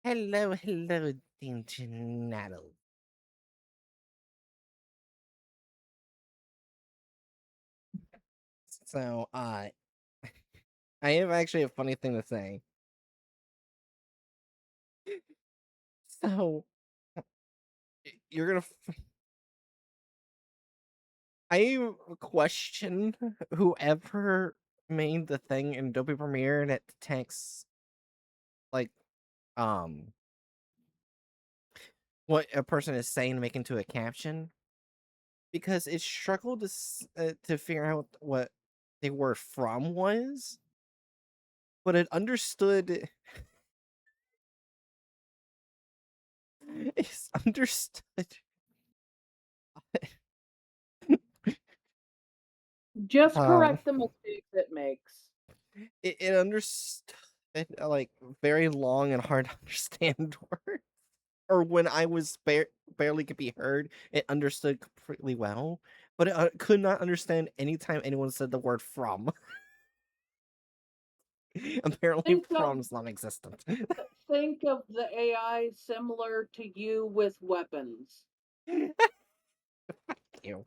Hello, hello, Dingenaddle. So, I have actually a funny thing to say. So, you're gonna. I question whoever made the thing in Adobe Premiere that detects, like, what a person is saying to make into a caption, because it struggled to figure out what the word "from" was, but it understood. It's understood. Just correct the mistakes it makes. It understood like very long and hard to understand words. Or when I was barely could be heard, it understood completely well, but it could not understand anytime anyone said the word "from." Apparently, Think of "from's non-existent. think of the AI similar to you with weapons. Ew.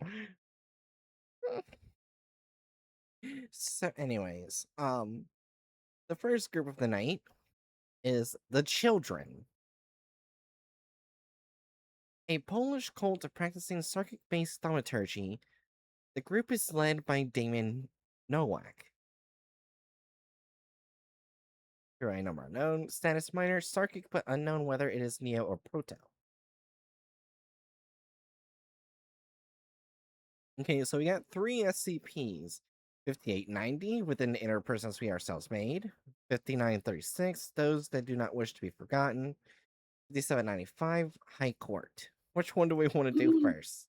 So, anyways, the first group of the night is the children. A Polish cult of practicing psychic-based thaumaturgy. The group is led by Damon Nowak. GOI number unknown. Status minor. Sarkic but unknown whether it is Neo or Proto. Okay, so we got 3 SCPs. 5890, within the inner persons we ourselves made. 5936, those that do not wish to be forgotten. 5795, High Court. Which one do we want to do first?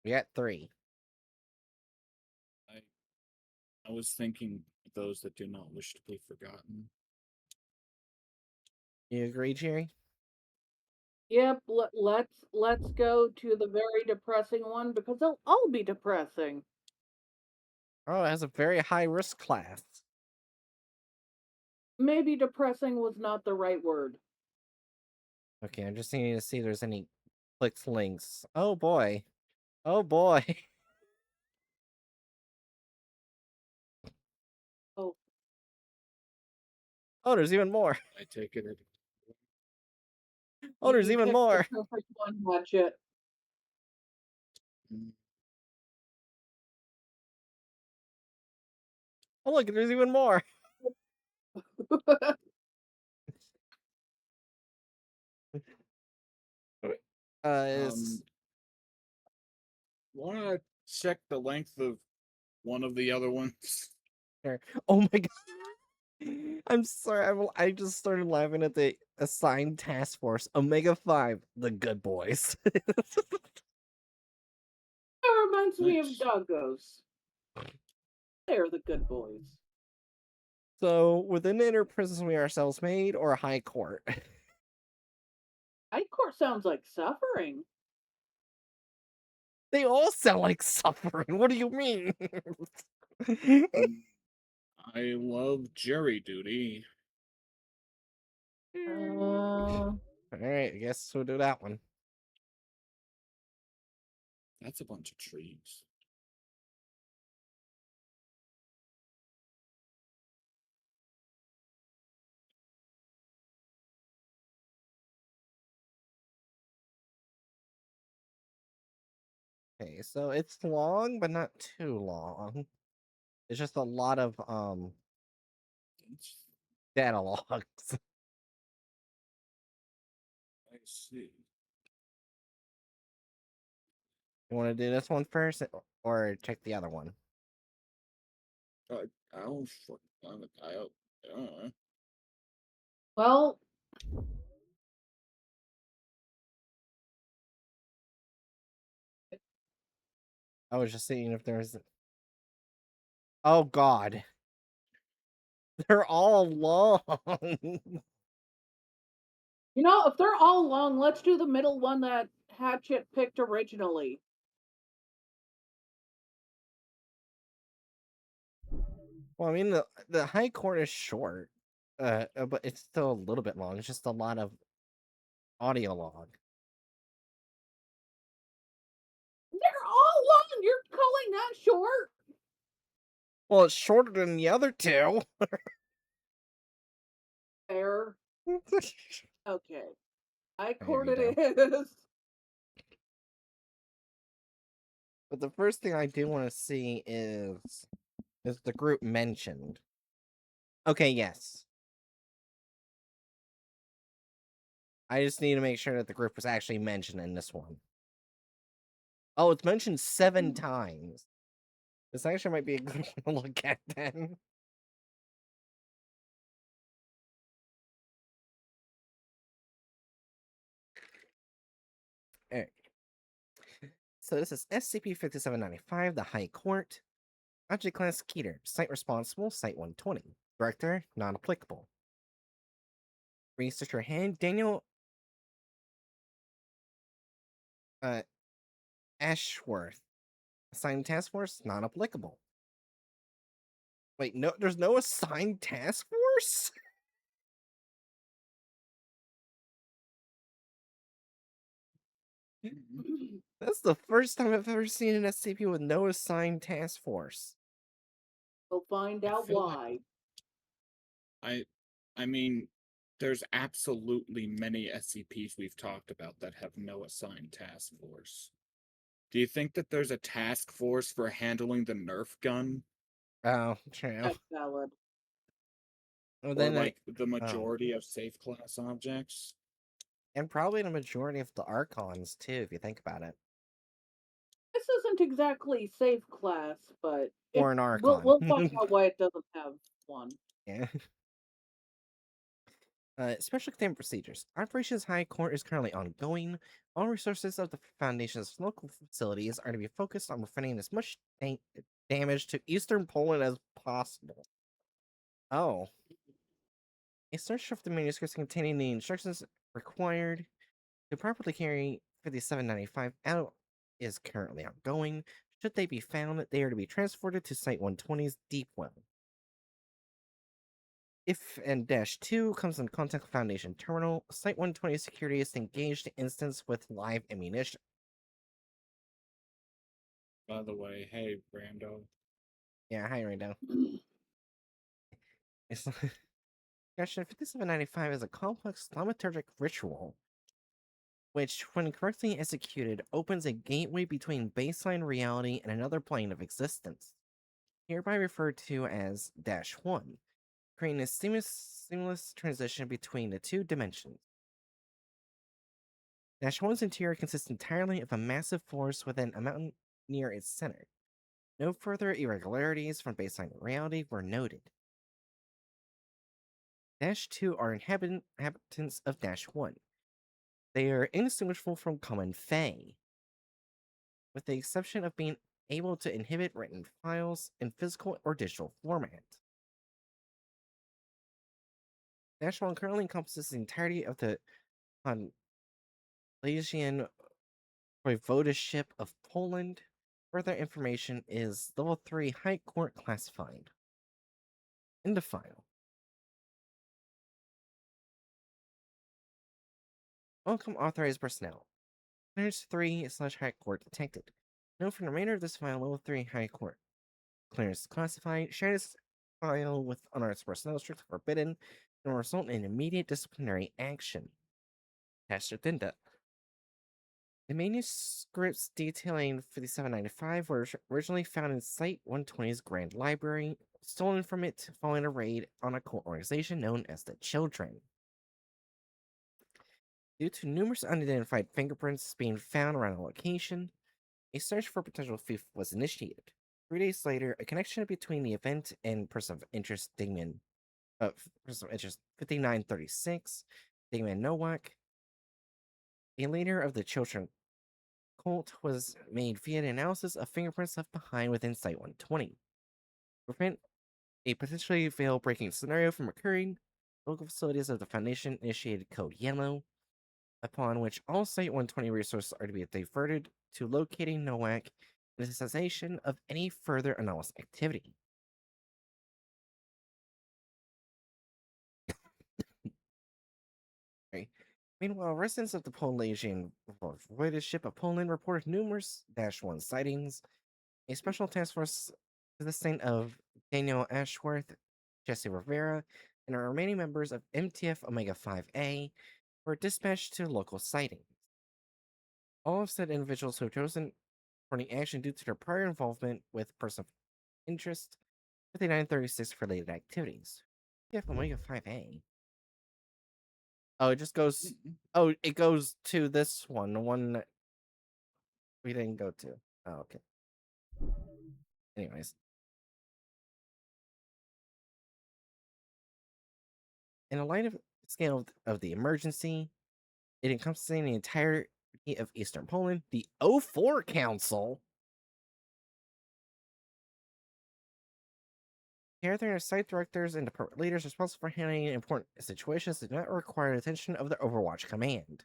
We got 3. I was thinking those that do not wish to be forgotten. You agree, Jerry? Yep, let's go to the very depressing one because they'll all be depressing. Oh, it has a very high risk class. Maybe depressing was not the right word. Okay, I'm just needing to see if there's any clicked links. Oh boy. Oh boy. Oh, Oh, there's even more. I take it. Oh, there's you even picked more. the perfect one, watch it. Oh, look, there's even more. It's... Want to check the length of one of the other ones? Sure. Oh my god. I'm sorry. I just started laughing at the assigned task force. Omega 5, the good boys. That reminds me of Nice. doggos. They're the good boys. So, within the inner prisons we ourselves made, or High Court? High court sounds like suffering. They all sound like suffering. What do you mean? I love Jerry Duty. Alright, I guess we'll do that one. That's a bunch of trees. Okay, so it's long, but not too long. It's just a lot of It's, data logs. I see. You want to do this one first? or check the other one. I don't fuck. Uh, Well, I was just seeing if there's. Oh God, they're all long. if they're all long, let's do the middle one that Hatchet picked originally. Well, I mean the high court is short, but it's still a little bit long. It's just a lot of audio log. They're all long. You're calling that short? Well, it's shorter than the other two. Fair. Okay. I There court you it go. is. But the first thing I do want to see is the group mentioned. Okay, yes. I just need to make sure that the group was actually mentioned in this one. Oh, it's mentioned 7 times. This actually might be a good one to look at then. Alright. So this is SCP-5795, the High Court. Object Class Keter. Site Responsible, Site 120. Director, Not applicable. Researcher Hand, Daniel uh, Ashworth. Assigned Task Force, Not applicable. Wait, no, there's no assigned task force? That's the first time I've ever seen an SCP with no assigned task force. We'll find I out feel like why. I, I mean, there's absolutely many SCPs we've talked about that have no assigned task force. Do you think that there's a task force for handling the Nerf gun, Oh, true. That's valid. Well, or then like the oh, majority of safe class objects? and probably the majority of the Archons too, if you think about it. This isn't exactly safe class, but Or it an Archon. we'll find out why it doesn't have one. Yeah. Special containment procedures. Operations High Court is currently ongoing. All resources of the Foundation's local facilities are to be focused on preventing as much damage to Eastern Poland as possible. Oh. A search of the manuscripts containing the instructions required to properly carry 5795 out is currently ongoing. Should they be found, they are to be transported to Site 120's Deep Well. If and dash 2 comes in contact with Foundation Terminal, Site 120 security is engaged to instance with live ammunition. By the way, hey, Brando. Yeah, hi, Rando. It's Question 5795 is a complex thaumaturgic ritual which, when correctly executed, opens a gateway between baseline reality and another plane of existence, hereby referred to as Dash 1, creating a seamless transition between the two dimensions. Dash 1's interior consists entirely of a massive forest within a mountain near its center. No further irregularities from baseline reality were noted. Dash 2 are inhabitants of Dash 1. They are indistinguishable from common Fae, with the exception of being able to inhibit written files in physical or digital format. Dash 1 currently encompasses the entirety of the Honlasian voivodeship of Poland. Further information is Level 3 High Court classified. In the file. Welcome authorized personnel. Clearance 3 slash High Court detected. Note from the remainder of this file, Level 3 High Court. Clearance classified. Share this file with unauthorized personnel strictly forbidden and will result in immediate disciplinary action. Attached addenda. The manuscripts detailing 5795 were originally found in Site 120's Grand Library, stolen from it following a raid on a cult organization known as the Children. Due to numerous unidentified fingerprints being found around the location, A search for potential thief was initiated. 3 days later, a connection between the event and person of interest person of interest 5936, Damon Nowak, a leader of the children cult, was made via the analysis of fingerprints left behind within Site 120. To prevent a potentially veil-breaking scenario from occurring, local facilities of the Foundation initiated Code Yellow, upon which all Site 120 resources are to be diverted to locating Nowak and the cessation of any further anomalous activity. Right. Meanwhile, residents of the Polynesian voivodeship of Poland reported numerous -1 sightings. A special task force consisting of Daniel Ashworth, Jesse Rivera, and our remaining members of MTF Omega 5A were dispatched to local sightings. All of said individuals who have chosen for the action due to their prior involvement with person of interest 5936 related activities. MTF Omega 5A. Oh, it just goes. Oh, it goes to this one, the one that we didn't go to. Oh, okay. Anyways, in a light of scale of the emergency, it encompassing the entirety of Eastern Poland, the O4 Council, gathering of site directors and department leaders responsible for handling important situations did not require the attention of the Overwatch Command.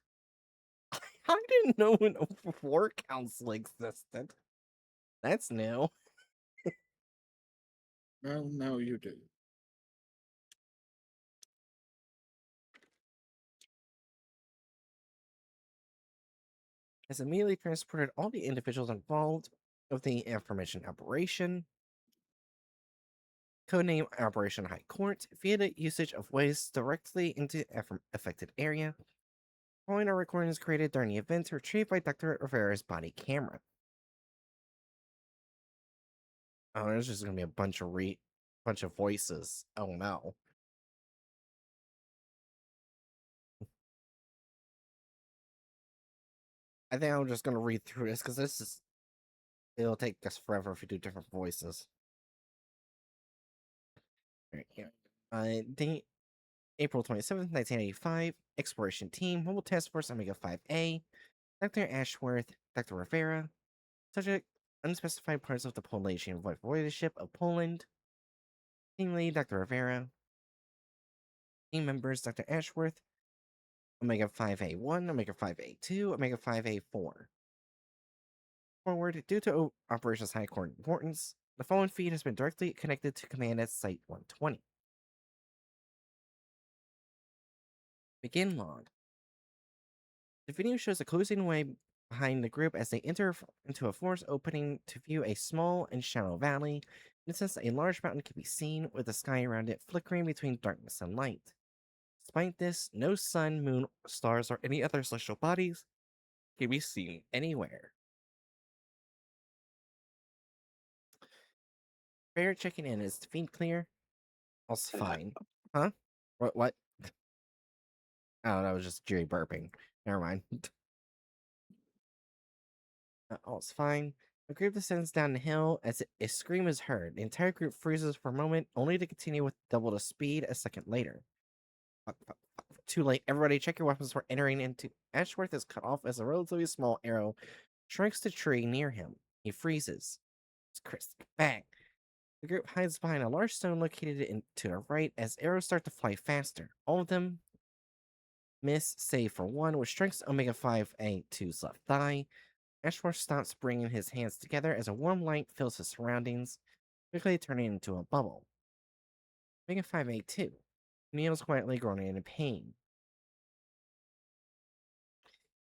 I didn't know an O4 Council existed. That's new. Well, now you do. Has immediately transported all the individuals involved of the information operation, codename Operation High Court, via the usage of waves directly into affected area. Following our recordings created during the event retrieved by Dr. Rivera's body camera. Oh, there's just gonna be a bunch of voices. Oh no. I think I'm just gonna read through this because it'll take us forever if we do different voices. Alright, here. Date April 27th, 1985. Exploration Team, Mobile Task Force Omega 5A, Dr. Ashworth, Dr. Rivera, subject unspecified parts of the Polynesian voivodeship of Poland. Team lead Dr. Rivera. Team members Dr. Ashworth, Omega 5A1, Omega 5A2, Omega 5A4. Forward, due to Operations High Court importance, the following feed has been directly connected to command at Site 120. Begin log. The video shows a closing way behind the group as they enter into a forest opening to view a small and shallow valley. In a sense, a large mountain can be seen with the sky around it flickering between darkness and light. Despite this, no sun, moon, stars, or any other celestial bodies can be seen anywhere. Fair checking in. Is the feed clear? All's fine. Huh? What? Oh, that was just Jerry burping. Never mind. All's fine. The group descends down the hill as a scream is heard. The entire group freezes for a moment, only to continue with double the speed a second later. Fuck, fuck, fuck. Too late. Everybody, check your weapons for entering into. Ashworth is cut off as a relatively small arrow strikes the tree near him. He freezes. It's Chris. Back. The group hides behind a large stone located to the right as arrows start to fly faster. All of them miss, save for one, which strikes Omega 5A2's left thigh. Ashworth stops, bringing his hands together as a warm light fills his surroundings, quickly turning into a bubble. Omega 5A2 kneels quietly, groaning in pain.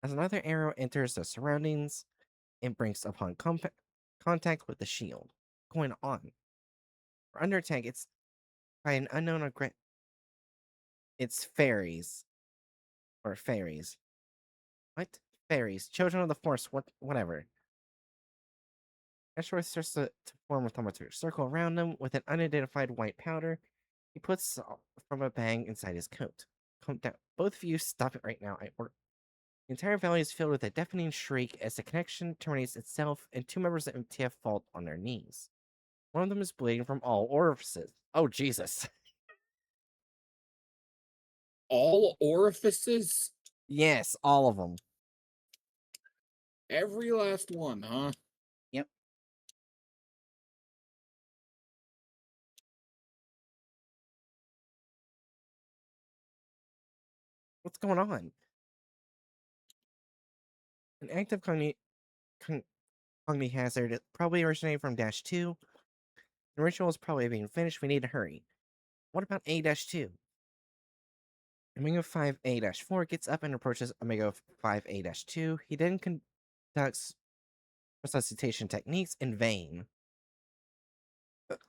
As another arrow enters the surroundings, it breaks upon contact with the shield. What's going on? For under attack, it's by an unknown It's fairies. Or fairies. What? Fairies. Children of the Force. Whatever. Ashworth starts to form a thaumaturgic circle around them with an unidentified white powder he puts from a bag inside his coat. Calm down. Both of you, stop it right now. The entire valley is filled with a deafening shriek as the connection terminates itself, and two members of MTF fall on their knees. One of them is bleeding from all orifices. Oh, Jesus. All orifices? Yes, all of them. Every last one, huh? Yep. What's going on? An active cognitive hazard probably originated from Dash 2. The ritual is probably being finished. We need to hurry. What about A-2? Omega 5A-4 gets up and approaches Omega 5A-2. He then conducts resuscitation techniques in vain.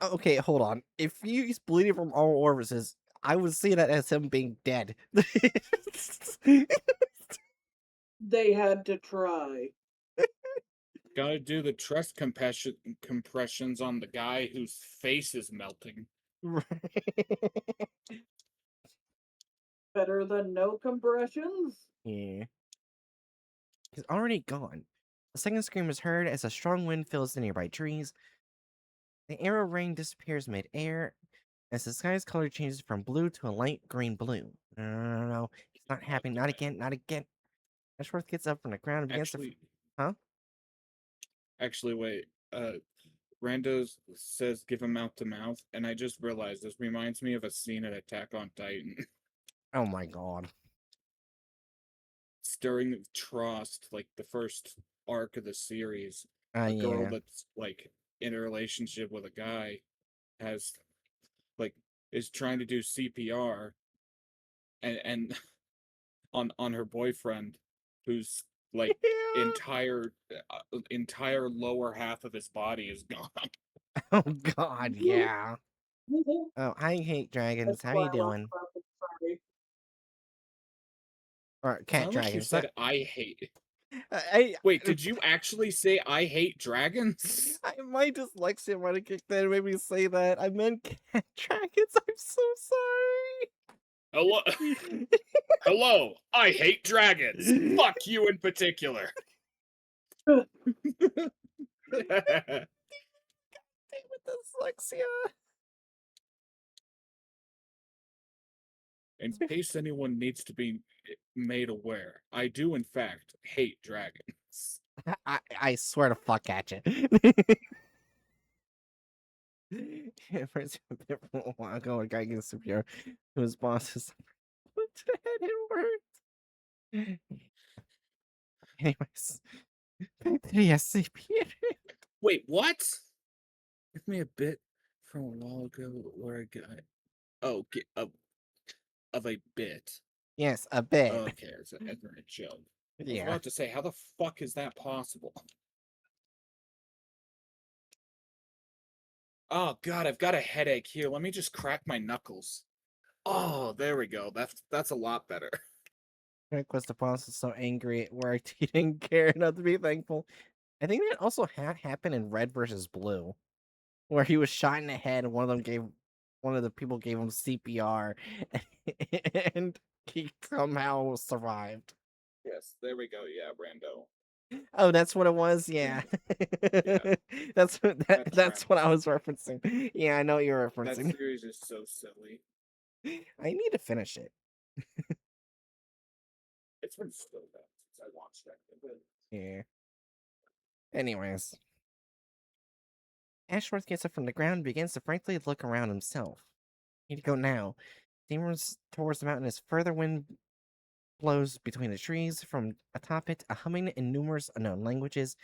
Okay, hold on. If he's bleeding from all orifices, I would see that as him being dead. They had to try. Gotta do the trust compressions on the guy whose face is melting. Better than no compressions? Yeah. He's already gone. The second scream is heard as a strong wind fills the nearby trees. The arrow ring disappears mid-air as the sky's color changes from blue to a light green blue. No. It's not happening. Not again. Not again. Ashworth gets up from the ground and begins to. Actually, Huh? wait. Rando says give him mouth to mouth, and I just realized this reminds me of a scene in Attack on Titan. Oh my god. It's during Trost, like the first arc of the series. A girl Yeah. that's like in a relationship with a guy has like is trying to do CPR and on her boyfriend who's like Yeah. entire lower half of his body is gone. Oh god, yeah. Oh, I hate dragons. That's How why you I love doing? Rapid Fire. Or cat Sound like you dragons. said I hate. I, Wait, did you actually say I hate dragons? my dyslexia might have kicked in and made me say that. I meant cat dragons. I'm so Hello, sorry. hello. I hate dragons. Fuck you in particular. With dyslexia. In case anyone needs to be made aware, I do in fact hate dragons. I swear to fuck at you. First, a bit from a while ago, a guy gets superhero whose boss is put to the head and words. Anyways, back to the SCP. Wait, what? Give me a bit from a while ago where I got of a bit. Yes, a bit. Okay, it's a joke. I was Yeah. about to say, how the fuck is that possible? Oh god, I've got a headache. Here, let me just crack my knuckles. Oh, there we go. That's a lot better. Rick was the boss was so angry at work he didn't care enough to be thankful. I think that also had happened in Red versus Blue, where he was shot in the head and one of the people gave him CPR and he somehow survived. Yes, there we go. Yeah, Brando. Oh, that's what it was? Yeah. Yeah, that That's what I tracks. was referencing. Yeah, I know what you're That referencing. series is so silly. I need to finish it. It's been so bad since I watched that. Yeah. Anyways, Ashworth gets up from the ground and begins to frankly look around himself. Need to go now. Steamers towards the mountain as further wind blows between the trees. From atop it, a humming in numerous unknown languages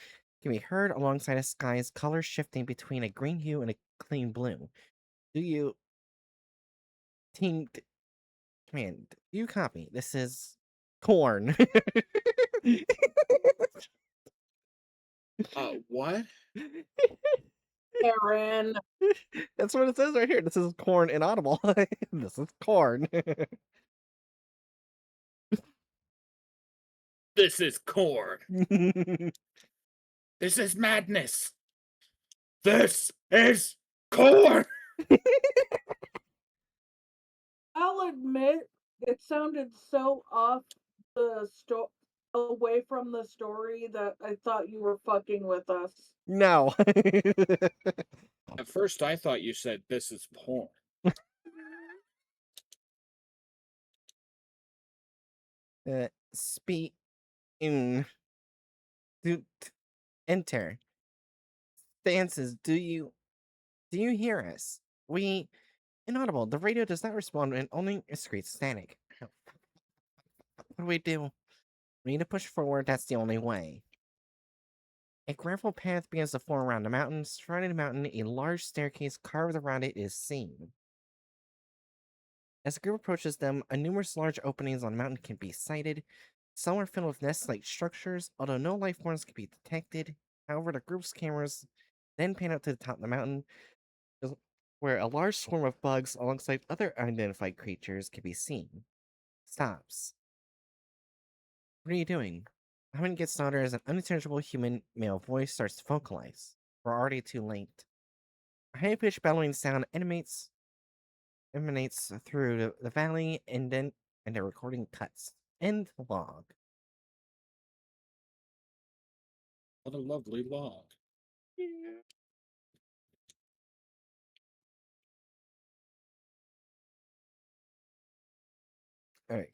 can be heard alongside a sky's color shifting between a green hue and a clean blue. Do you team command? Do you copy? This is corn. What? Aaron. That's what it says right here. This is corn inaudible. This is corn. This is corn. This is madness. This is corn. I'll admit it sounded so off the away from the story that I thought you were fucking with us. No. At first, I thought you said this is porn. Speak in do enter stances. Do you hear us? We inaudible. The radio does not respond and only excretes static. What do we do? We need to push forward. That's the only way. A gravel path begins to form around the mountain. Surrounding the mountain, a large staircase carved around it is seen. As the group approaches them, a numerous large openings on the mountain can be sighted. Some are filled with nest-like structures, although no life forms can be detected. However, the group's cameras then pan up to the top of the mountain, where a large swarm of bugs alongside other unidentified creatures can be seen. Stops. What are you doing? Hammond gets louder as an unintelligible human male voice starts to vocalize. We're already too late. A high-pitched bellowing sound emanates through the valley, and the recording cuts. End log. What a lovely log. All right.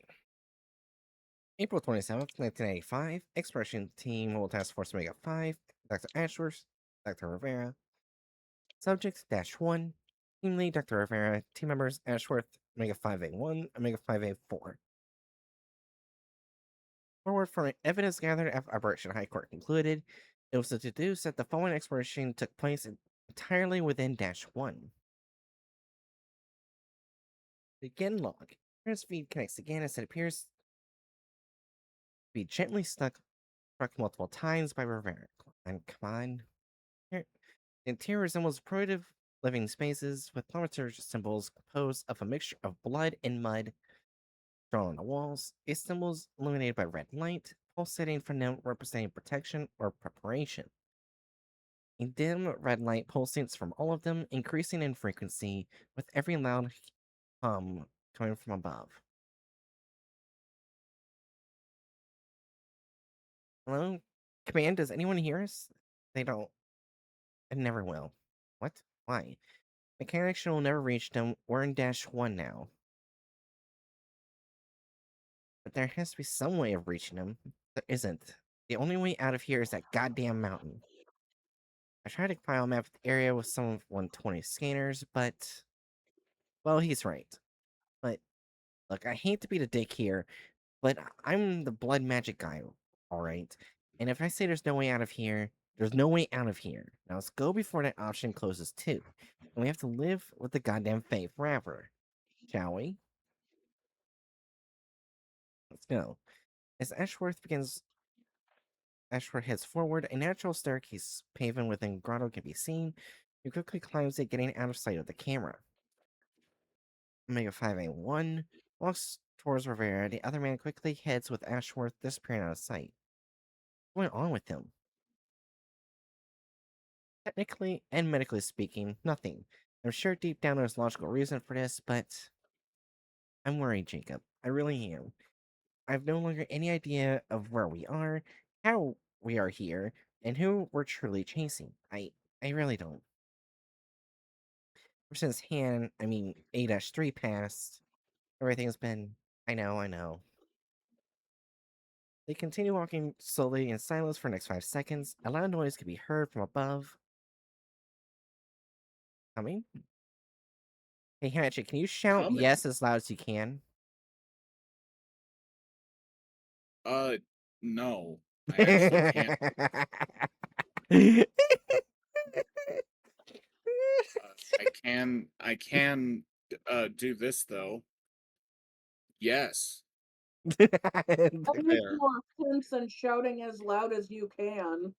April 27th, 1995. Exploration Team Mobile Task Force Omega 5. Dr. Ashworth, Dr. Rivera. Subject Dash 1. Team Lead Dr. Rivera. Team members Ashworth, Omega 5A1, Omega 5A4. Forward from evidence gathered after Operation High Court concluded, it was deduced that the following exploration took place entirely within Dash 1. Begin log. Appearance feed connects again as it appears to be gently struck multiple times by Rivera. And come on. Here. The interior resembles primitive living spaces with thaumaturgy symbols composed of a mixture of blood and mud drawn on the walls. These symbols illuminated by red light, pulsating from them representing protection or preparation. A dim red light pulsates from all of them, increasing in frequency with every loud hum coming from above. Hello? Command, does anyone hear us? They don't. And never will. What? Why? The connection will never reach them. We're in Dash 1 now. But there has to be some way of reaching them. There isn't. The only way out of here is that goddamn mountain. I tried to file map the area with some of 120 scanners, but... Well, he's right. But, look, I hate to be the dick here, but I'm the blood magic guy, alright? And if I say there's no way out of here, there's no way out of here. Now let's go before that option closes too. And we have to live with the goddamn fate forever. Shall we? Let's go. As Ashworth heads forward, a natural staircase pavement within grotto can be seen. He quickly climbs it, getting out of sight of the camera. Omega 5A1 walks towards Rivera. The other man quickly heads with Ashworth disappearing out of sight. What's going on with him? Technically and medically speaking, nothing. I'm sure deep down there's logical reason for this, but I'm worried, Jacob. I really am. I've no longer any idea of where we are, how we are here, and who we're truly chasing. I really don't. Ever since A-3 passed, everything's been, I know. They continue walking slowly in silence for the next 5 seconds. A loud noise can be heard from above. Coming? Hey, Hatchet, can you shout Coming. yes as loud as you can? Uh, no. I actually can't. I can do this though. Yes. That makes There. more sense than shouting as loud as you can.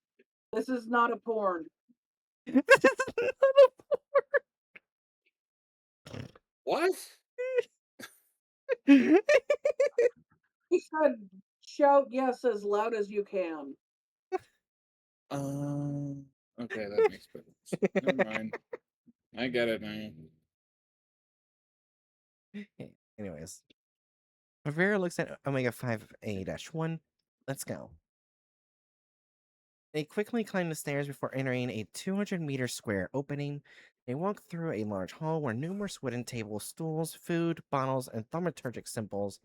This is not a porn. What? He said, shout yes as loud as you can. Okay, that makes sense. Never mind. I get it now. Anyways, Rivera looks at Omega 5A-1. let's go. They quickly climb the stairs before entering a 200-meter square opening. They walk through a large hall where numerous wooden tables, stools, food, bottles, and thaumaturgic symbols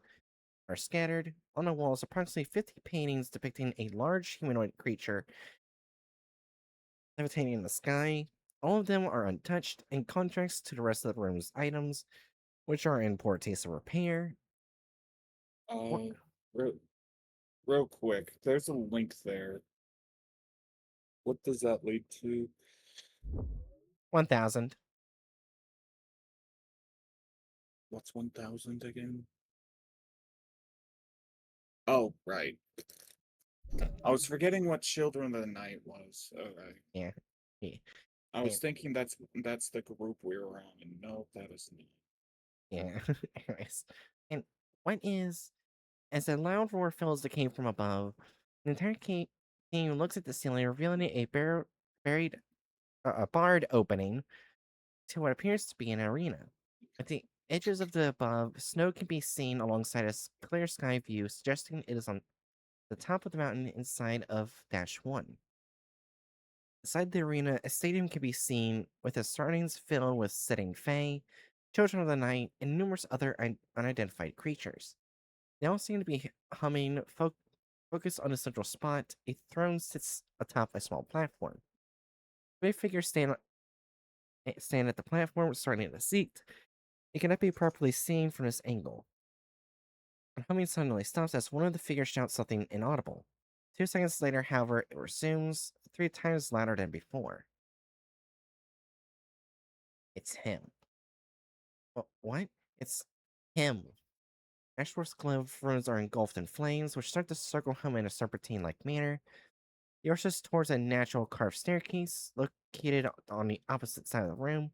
are scattered. On the walls, approximately 50 paintings depicting a large humanoid creature levitating in the sky. All of them are untouched, in contrast to the rest of the room's items, which are in poor taste of repair. What? Uh, real, real quick, there's a link there. What does that lead to? 1,000. What's 1000 again? Oh, right. I was forgetting what Children of the Night was. Okay. Yeah. Yeah. I was And, thinking that's the group we were on, and no, that is not. yeah. Anyways. And what is as a loud roar fills the cave from above, the entire team looks at the ceiling, revealing a buried, a barred opening to what appears to be an arena. At the edges of the above, snow can be seen alongside a clear sky view, suggesting it is on the top of the mountain inside of Dash 1. Inside the arena, a stadium can be seen with the surroundings filled with sitting Fae, children of the night, and numerous other unidentified creatures. They all seem to be humming, focused on a central spot. A throne sits atop a small platform. Three figures stand at the platform, starting at a seat. It cannot be properly seen from this angle. The humming suddenly stops as one of the figures shouts something inaudible. 2 seconds later, however, it resumes, 3 times louder than before. It's him. What? It's him. Ashworth's glove runes are engulfed in flames, which start to circle him in a serpentine like manner. He rushes towards a natural carved staircase located on the opposite side of the room.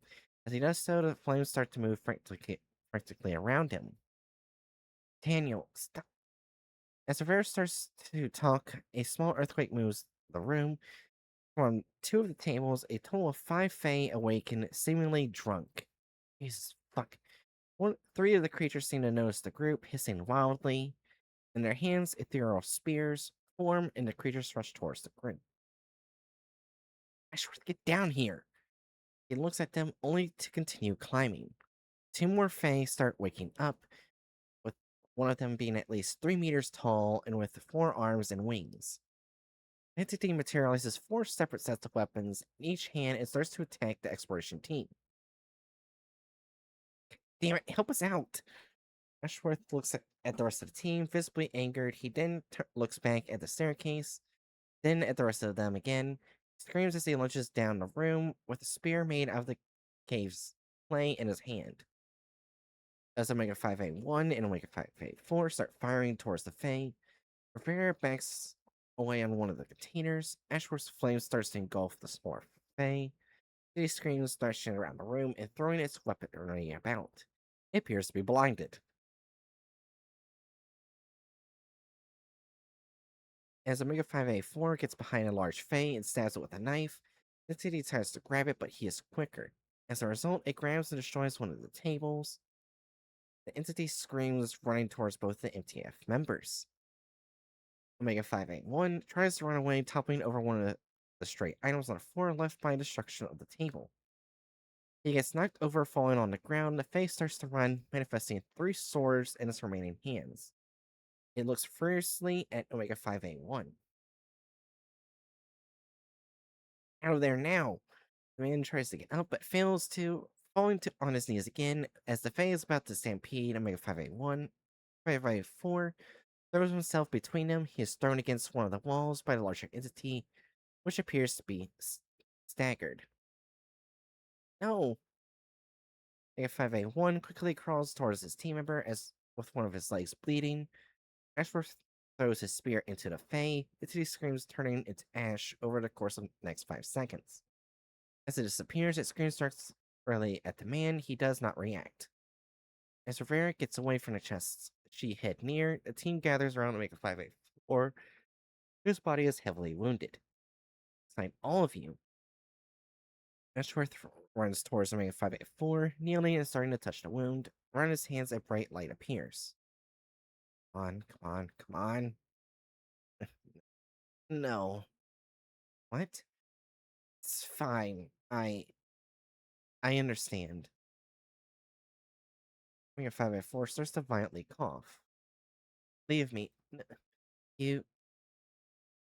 As he does so, the flames start to move frantically around him. Daniel, stop. As the bear starts to talk, a small earthquake moves the room. From two of the tables, a total of 5 Fae awaken, seemingly drunk. Jesus fuck. Three of the creatures seem to notice the group, hissing wildly. In their hands, ethereal spears form, and the creatures rush towards the group. Ashworth, get down here! He looks at them only to continue climbing. Two more Fae start waking up, with one of them being at least 3 meters tall and with 4 arms and wings. The entity materializes 4 separate sets of weapons in each hand and starts to attack the exploration team. Damn it, help us out! Ashworth looks at the rest of the team, visibly angered. He then looks back at the staircase, then at the rest of them again, screams as he lunges down the room with a spear made out of the cave's clay in his hand. As Omega 5A1 and Omega 5A4 start firing towards the Fae, Rivera backs away on one of the containers. Ashworth's flame starts to engulf the small Fae. He screams, dashing around the room and throwing its weaponry about. It appears to be blinded. As Omega 5A4 gets behind a large Fae and stabs it with a knife, the entity tries to grab it, but he is quicker. As a result, it grabs and destroys one of the tables. The entity screams, running towards both the MTF members. Omega 581 tries to run away, toppling over one of the stray items on the floor left by destruction of the table. He gets knocked over, falling on the ground. The face starts to run, manifesting 3 swords in its remaining hands. It looks furiously at Omega 581. Out of there now! The man tries to get up, but fails to, falling on his knees again. As the Fae is about to stampede Omega 581, 584 throws himself between them. He is thrown against one of the walls by the larger entity, which appears to be staggered. No! Omega 581 quickly crawls towards his team member as with one of his legs bleeding. Ashworth throws his spear into the Fae. The entity screams, turning into ash over the course of the next 5 seconds. As it disappears, it screams directly at the man. He does not react. As Rivera gets away from the chests she hid near, the team gathers around to make a 584, whose body is heavily wounded. Beside all of you, Ashworth runs towards Omega 584, kneeling and starting to touch the wound. Around his hands, a bright light appears. Come on, come on, come on. No. What? It's fine. I understand. Omega 5 starts to violently cough. Leave me. You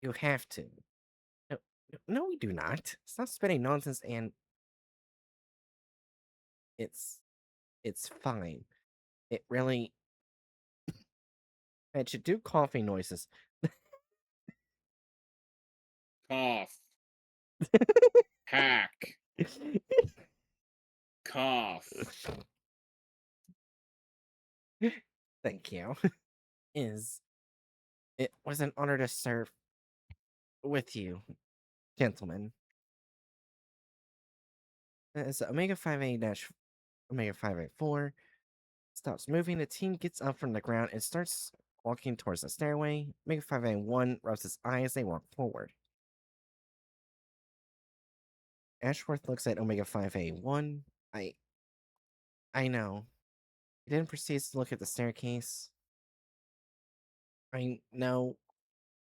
you have to. No, no, we do not. Stop spitting nonsense and it's it's fine. It really it should do coughing noises. Cough. Hack. Cough. Thank you. Is it was an honor to serve with you, gentlemen. As Omega 5A dash Omega 584 stops moving, the team gets up from the ground and starts walking towards the stairway. Omega 5A1 rubs his eyes as they walk forward. Ashworth looks at Omega 5A1. I I know. He then proceeds to look at the staircase. I know,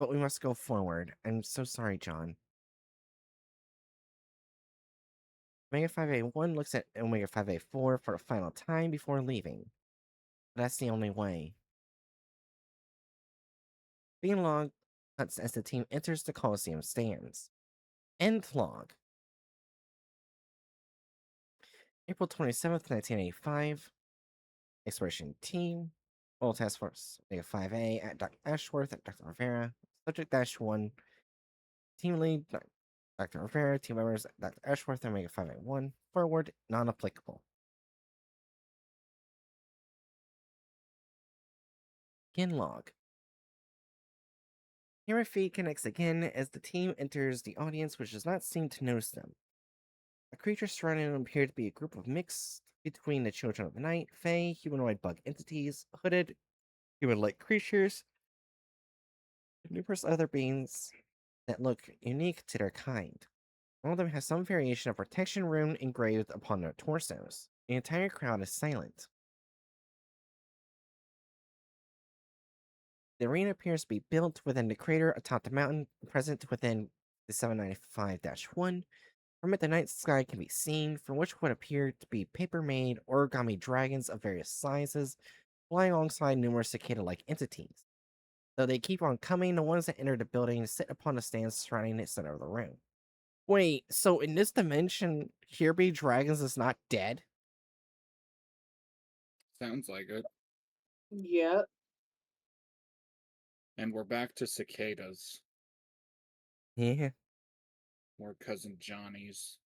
but we must go forward. I'm so sorry, John. Omega 5A1 looks at Omega 5A4 for the final time before leaving. That's the only way. Being log cuts as the team enters the Coliseum stands. End log. April 27th, 1985. Exploration Team. Oil Task Force Omega 5A at Dr. Ashworth at Dr. Rivera. Subject Dash 1. Team Lead Dr. Rivera. Team members Dr. Ashworth Omega 5A1. Forward non applicable. Begin log. Camera feed connects again as the team enters the audience, which does not seem to notice them. The creatures surrounding them appear to be a group of mixed between the children of the night, fae, humanoid bug entities, hooded, human-like creatures, and numerous other beings that look unique to their kind. All of them have some variation of protection rune engraved upon their torsos. The entire crowd is silent. The arena appears to be built within the crater atop the mountain, present within the 795-1. From it, the night sky can be seen, from which would appear to be paper-made origami dragons of various sizes, flying alongside numerous cicada-like entities. Though they keep on coming, the ones that enter the building sit upon the stands surrounding the center of the room. Wait, so in this dimension, Here Be Dragons is not dead? Sounds like it. Yeah. And we're back to cicadas. Yeah. More cousin Johnny's.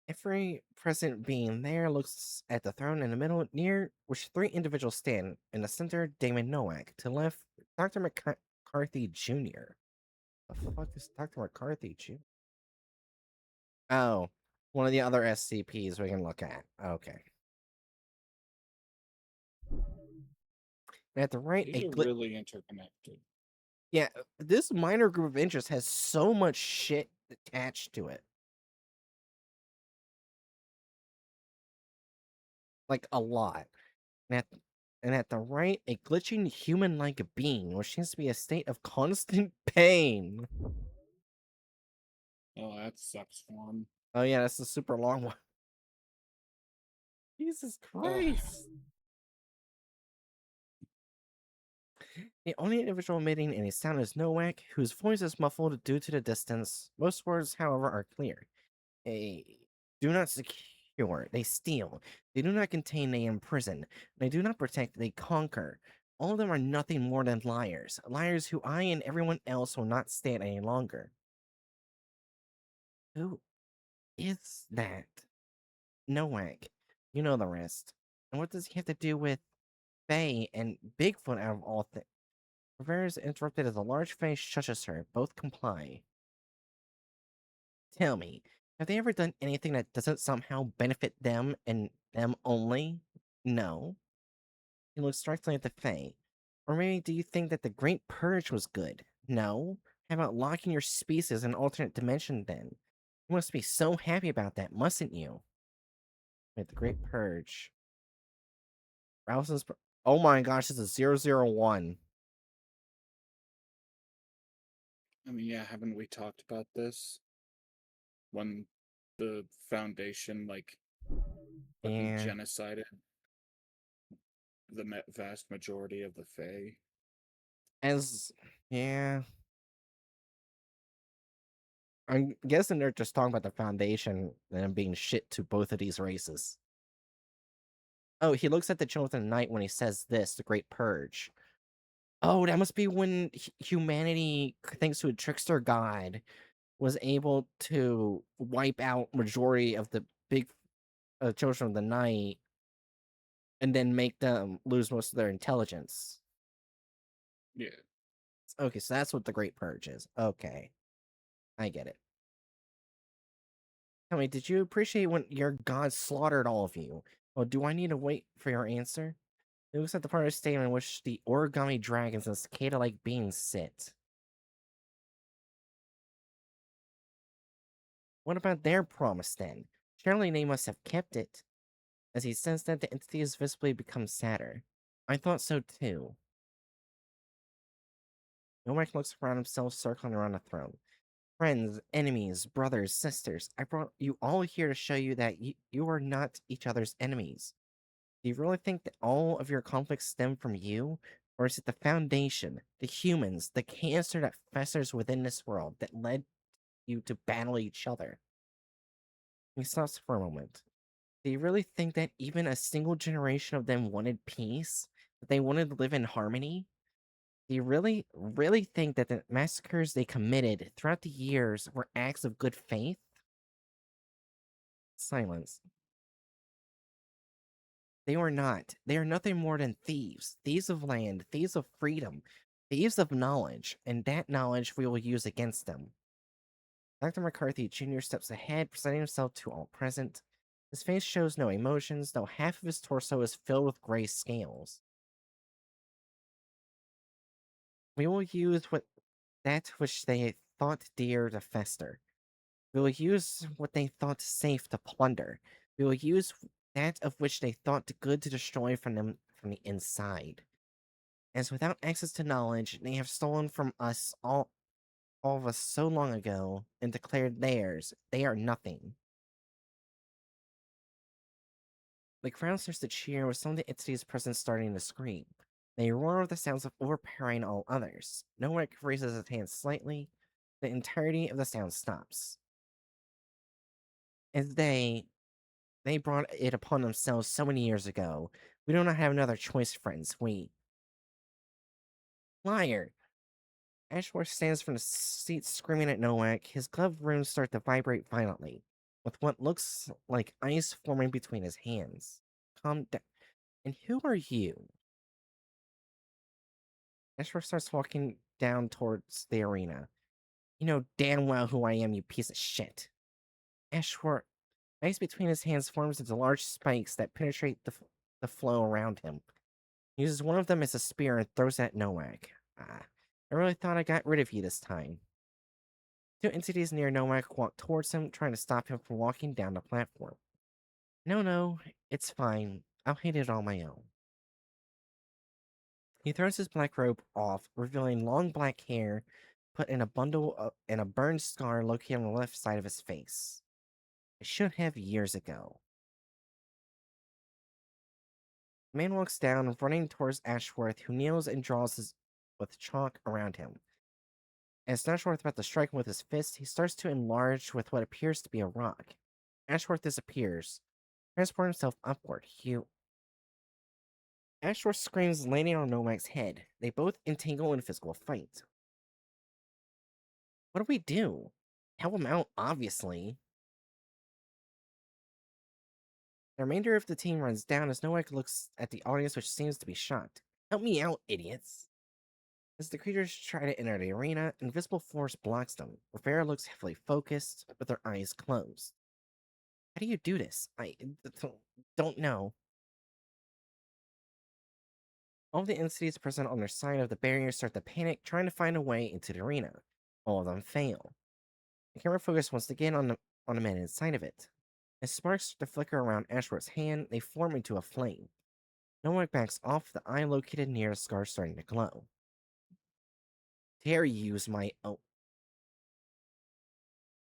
Every present being there looks at the throne in the middle, near which three individuals stand. In the center, Damon Nowak. To the left, Dr. McCarthy Jr. The fuck is Dr. McCarthy Jr.? Oh, one of the other SCPs we can look at. Okay. And at the right, These are really interconnected. yeah, this minor group of interest has so much shit attached to it. Like a lot. And at the right, a glitching human-like being, which seems to be a state of constant pain. Oh, that sucks for him. Oh yeah, that's a super long one. Jesus Ugh. Christ. The only individual emitting any sound is Nowak, whose voice is muffled due to the distance. Most words, however, are clear. They do not secure, they steal. They do not contain, they imprison. They do not protect, they conquer. All of them are nothing more than liars. Liars who I and everyone else will not stand any longer. Who is that? Nowak. You know the rest. And what does he have to do with Faye and Bigfoot out of all things? Rivera is interrupted as a large face shushes her. Both comply. Tell me, have they ever done anything that doesn't somehow benefit them and them only? No. He looks directly at the Fae. Or maybe do you think that the Great Purge was good? No. How about locking your species in an alternate dimension then? You must be so happy about that, mustn't you? Wait, the Great Purge. Rouses Oh my gosh, it's a 001. I mean, yeah, haven't we talked about this? When the Foundation, like, fucking Yeah. genocided the vast majority of the Fae. As yeah. I'm guessing they're just talking about the Foundation and being shit to both of these races. Oh, he looks at the children of the night when he says this, the Great Purge. Oh, that must be when humanity, thanks to a trickster god, was able to wipe out majority of the big children of the night and then make them lose most of their intelligence. Yeah. Okay, so that's what the Great Purge is. Okay, I get it. Tell me, did you appreciate when your god slaughtered all of you? Well, do I need to wait for your answer? It looks like the part of the statement in which the origami dragons and cicada-like beings sit. What about their promise then? Surely they must have kept it. As he sensed that the entity has visibly become sadder. I thought so too. Nomad looks around himself, circling around the throne. Friends, enemies, brothers, sisters, I brought you all here to show you that you are not each other's enemies. Do you really think that all of your conflicts stem from you? Or is it the Foundation, the humans, the cancer that festers within this world that led you to battle each other? He stops for a moment. Do you really think that even a single generation of them wanted peace? That they wanted to live in harmony? Do you really think that the massacres they committed throughout the years were acts of good faith? Silence. They were not. They are nothing more than thieves. Thieves of land, thieves of freedom, thieves of knowledge, and that knowledge we will use against them. Dr. McCarthy Jr. steps ahead, presenting himself to all present. His face shows no emotions, though half of his torso is filled with gray scales. We will use that which they thought dear to fester. We will use what they thought safe to plunder. We will use that of which they thought good to destroy from them from the inside. As without access to knowledge, they have stolen from us all of us so long ago and declared theirs. They are nothing. The crowd starts to cheer with some of the entities present starting to scream. They roar with the sounds of overpowering all others. Nowak raises his hand slightly. The entirety of the sound stops. As they brought it upon themselves so many years ago. We do not have another choice, friends. We liar. Ashworth stands from the seat screaming at Nowak. His gloved runes start to vibrate violently, with what looks like ice forming between his hands. Calm down. And who are you? Ashworth starts walking down towards the arena. You know damn well who I am, you piece of shit. Ashworth, ice between his hands forms into large spikes that penetrate the flow around him. He uses one of them as a spear and throws it at Nowak. Ah, I really thought I got rid of you this time. Two entities near Nowak walk towards him, trying to stop him from walking down the platform. No, it's fine. I'll hit it on my own. He throws his black robe off, revealing long black hair put in a bundle and a burned scar located on the left side of his face. I should have years ago. The man walks down, running towards Ashworth, who kneels and draws with chalk around him. As Ashworth about to strike him with his fist, he starts to enlarge with what appears to be a rock. Ashworth disappears, transporting himself upward. Ashworth screams, landing on Nomak's head. They both entangle in a physical fight. What do we do? Help him out, obviously. The remainder of the team runs down as Nowak looks at the audience, which seems to be shocked. Help me out, idiots! As the creatures try to enter the arena, invisible force blocks them. Rivera looks heavily focused, with her eyes closed. How do you do this? I don't know. All the entities present on their side of the barrier start to panic, trying to find a way into the arena. All of them fail. The camera focuses once again on the man inside of it. As sparks start to flicker around Ashworth's hand, they form into a flame. Nowak backs off, the eye located near a scar starting to glow. Dare you use my own.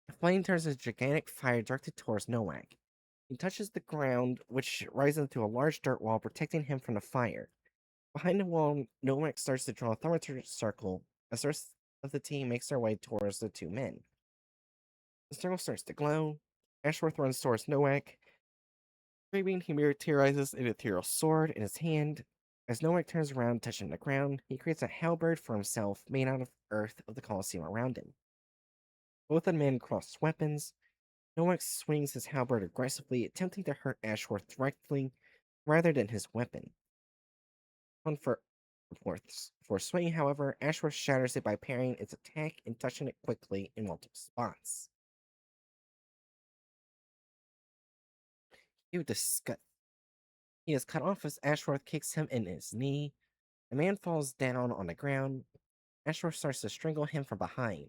The flame turns into gigantic fire directed towards Nowak. He touches the ground, which rises into a large dirt wall, protecting him from the fire. Behind the wall, Nowak starts to draw a thermometer circle as the rest of the team makes their way towards the two men. The circle starts to glow. Ashworth runs towards Nowak. Screaming, he materializes an ethereal sword in his hand. As Nowak turns around, touching the ground, he creates a halberd for himself made out of earth of the Colosseum around him. Both the men cross weapons. Nowak swings his halberd aggressively, attempting to hurt Ashworth directly rather than his weapon. On for swing, however, Ashworth shatters it by parrying its attack and touching it quickly in multiple spots. You disgust. He is cut off as Ashworth kicks him in his knee. The man falls down on the ground. Ashworth starts to strangle him from behind.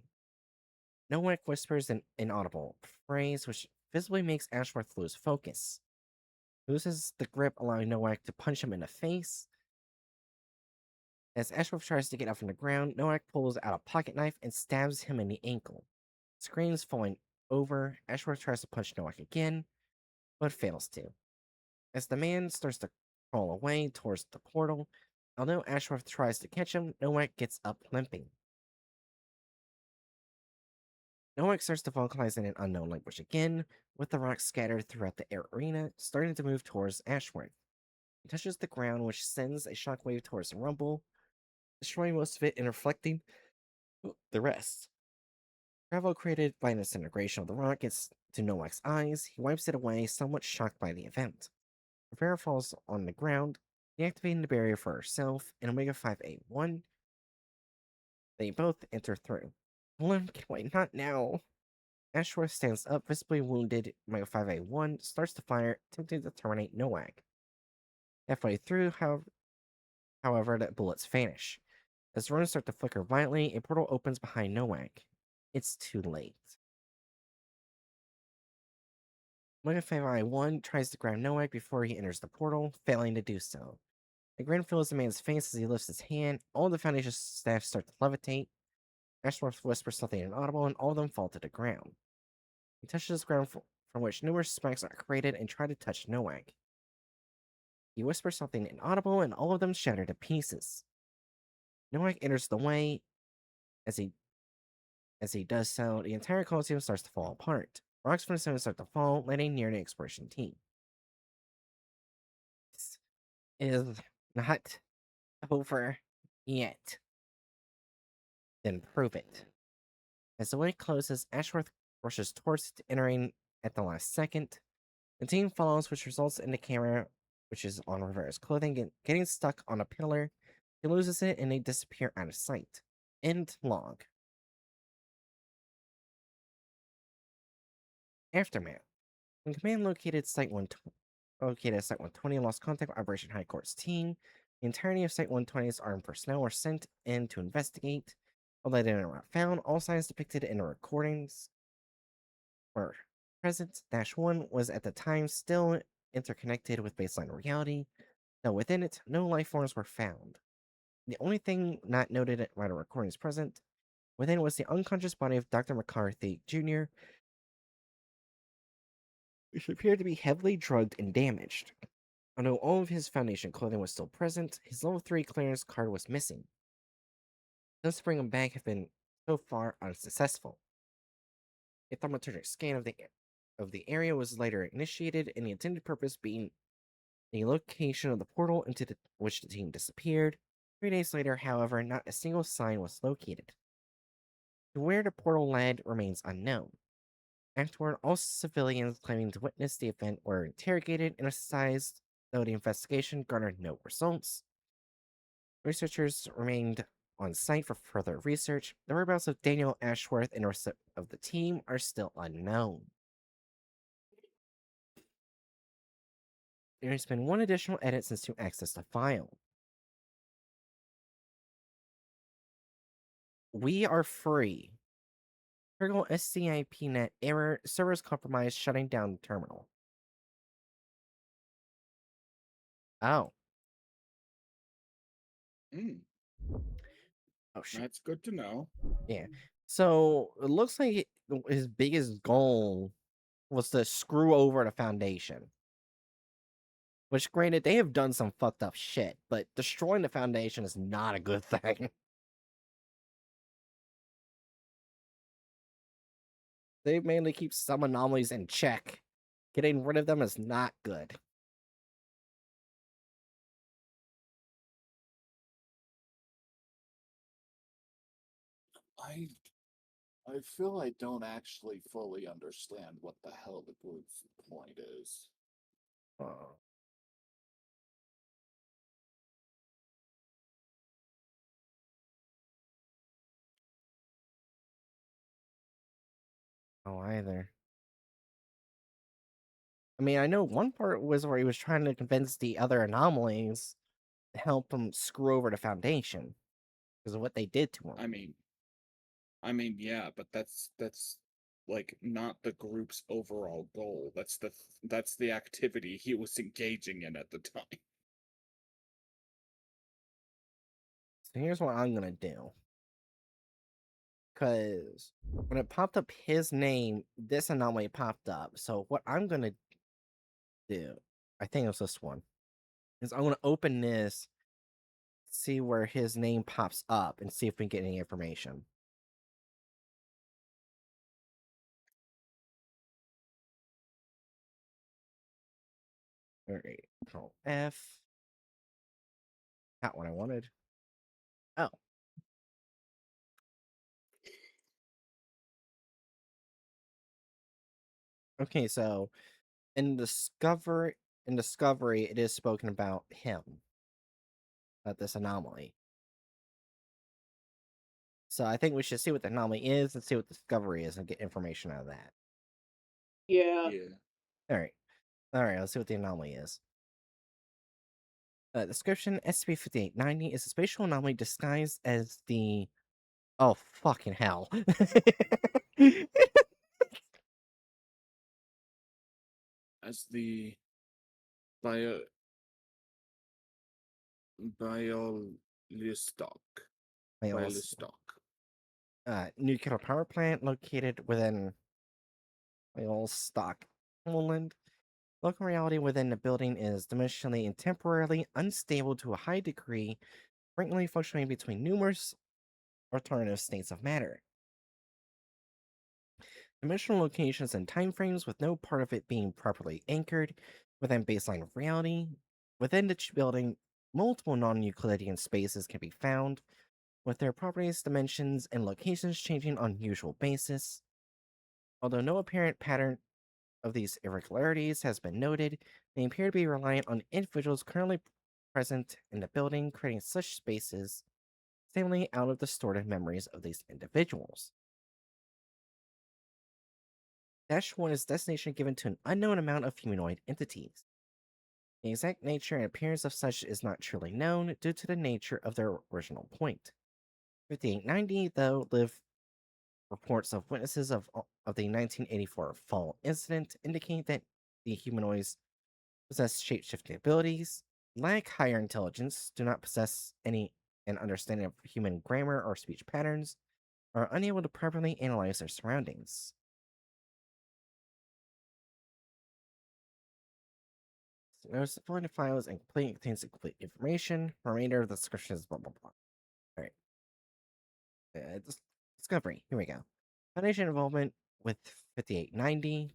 Nowak whispers an inaudible phrase, which visibly makes Ashworth lose focus. Loses the grip, allowing Nowak to punch him in the face. As Ashworth tries to get up from the ground, Nowak pulls out a pocket knife and stabs him in the ankle. Screams falling over. Ashworth tries to punch Nowak again, but fails to. As the man starts to crawl away towards the portal, although Ashworth tries to catch him, Nowak gets up limping. Nowak starts to vocalize in an unknown language again, with the rocks scattered throughout the arena, starting to move towards Ashworth. He touches the ground, which sends a shockwave towards the rumble, destroying most of it and reflecting the rest. Gravel created by the disintegration of the rock gets to Nowak's eyes. He wipes it away, somewhat shocked by the event. Rivera falls on the ground, deactivating the barrier for herself, and Omega 5A1. They both enter through. Lim, can wait, not now. Ashworth stands up, visibly wounded. Omega 5A1 starts to fire, attempting to terminate Nowak. Halfway through, however, the bullets vanish. As the runes start to flicker violently, a portal opens behind Nowak. It's too late. Omega 5I1 tries to grab Nowak before he enters the portal, failing to do so. A grin fills the man's face as he lifts his hand. All the Foundation staff start to levitate. Ashworth whispers something inaudible, and all of them fall to the ground. He touches the ground from which numerous spikes are created and try to touch Nowak. He whispers something inaudible, and all of them shatter to pieces. Nowak enters the way. As he does so, the entire Colosseum starts to fall apart. Rocks from the ceiling start to fall, landing near the exploration team. This is not over yet. Then prove it. As the way closes, Ashworth rushes towards it, entering at the last second. The team follows, which results in the camera, which is on Rivera's clothing, getting stuck on a pillar. He loses it and they disappear out of sight. End log. Aftermath. When command located Site 120 and lost contact with Operation High Court's team, the entirety of Site 120's armed personnel were sent in to investigate. Although they were not found, all signs depicted in the recordings were present. Dash 1 was at the time still interconnected with baseline reality, though within it, no life forms were found. The only thing not noted by the recordings present within was the unconscious body of Dr. McCarthy Jr., which appeared to be heavily drugged and damaged. Although all of his Foundation clothing was still present, his level 3 clearance card was missing. Thus, to bring him back have been so far unsuccessful. A thaumaturgic scan of the area was later initiated, and the intended purpose being the location of the portal into which the team disappeared. 3 days later, however, not a single sign was located. Where the portal led remains unknown. Afterward, all civilians claiming to witness the event were interrogated and exercised, though the investigation garnered no results. Researchers remained on site for further research. The whereabouts of Daniel Ashworth and the rest of the team are still unknown. There has been one additional edit since you accessed the file. We are free. Critical SCIP-net error, servers compromised, shutting down terminal. Oh. Mm, Oh shit. that's good to know. Yeah. So it looks like his biggest goal was to screw over the Foundation. Which, granted, they have done some fucked up shit, but destroying the Foundation is not a good thing. They mainly keep some anomalies in check. Getting rid of them is not good. I I feel I don't actually fully understand what the hell the group's point is. Oh, oh, either. I mean, I know one part was where he was trying to convince the other anomalies to help him screw over the Foundation because of what they did to him. I mean, yeah, but that's like not the group's overall goal. That's the activity he was engaging in at the time. So here's what I'm gonna do. Because when it popped up his name, this anomaly popped up. So what I'm gonna do, I think it was this one, is I'm gonna open this, see where his name pops up, and see if we can get any information. All right, Control F. Not what I wanted. Oh, okay. So in Discovery, it is spoken about him, about this anomaly. So I think we should see what the anomaly is and see what Discovery is and get information out of that. Yeah. Yeah. All right, all right. Let's see what the anomaly is. Description: SCP-5890 is a spatial anomaly disguised as the. Oh fucking hell! As the bio biolistock. Wales, Biolistock. nuclear power plant located within Stock, Poland. Local reality within the building is dimensionally and temporarily unstable to a high degree, frequently fluctuating between numerous alternative states of matter. Dimensional locations and timeframes with no part of it being properly anchored within baseline reality. Within the building, multiple non-Euclidean spaces can be found, with their properties, dimensions, and locations changing on usual basis. Although no apparent pattern of these irregularities has been noted, they appear to be reliant on individuals currently present in the building, creating such spaces, seemingly out of the stored memories of these individuals. Dash 1 is destination given to an unknown amount of humanoid entities. The exact nature and appearance of such is not truly known due to the nature of their original point. 5890, though, live reports of witnesses of the 1984 fall incident indicate that the humanoids possess shape-shifting abilities, lack higher intelligence, do not possess any an understanding of human grammar or speech patterns, are unable to properly analyze their surroundings. Notice the following files and complete contains complete information. Remainder of the description is blah blah blah. All right. Discovery. Here we go. Foundation involvement with 5890,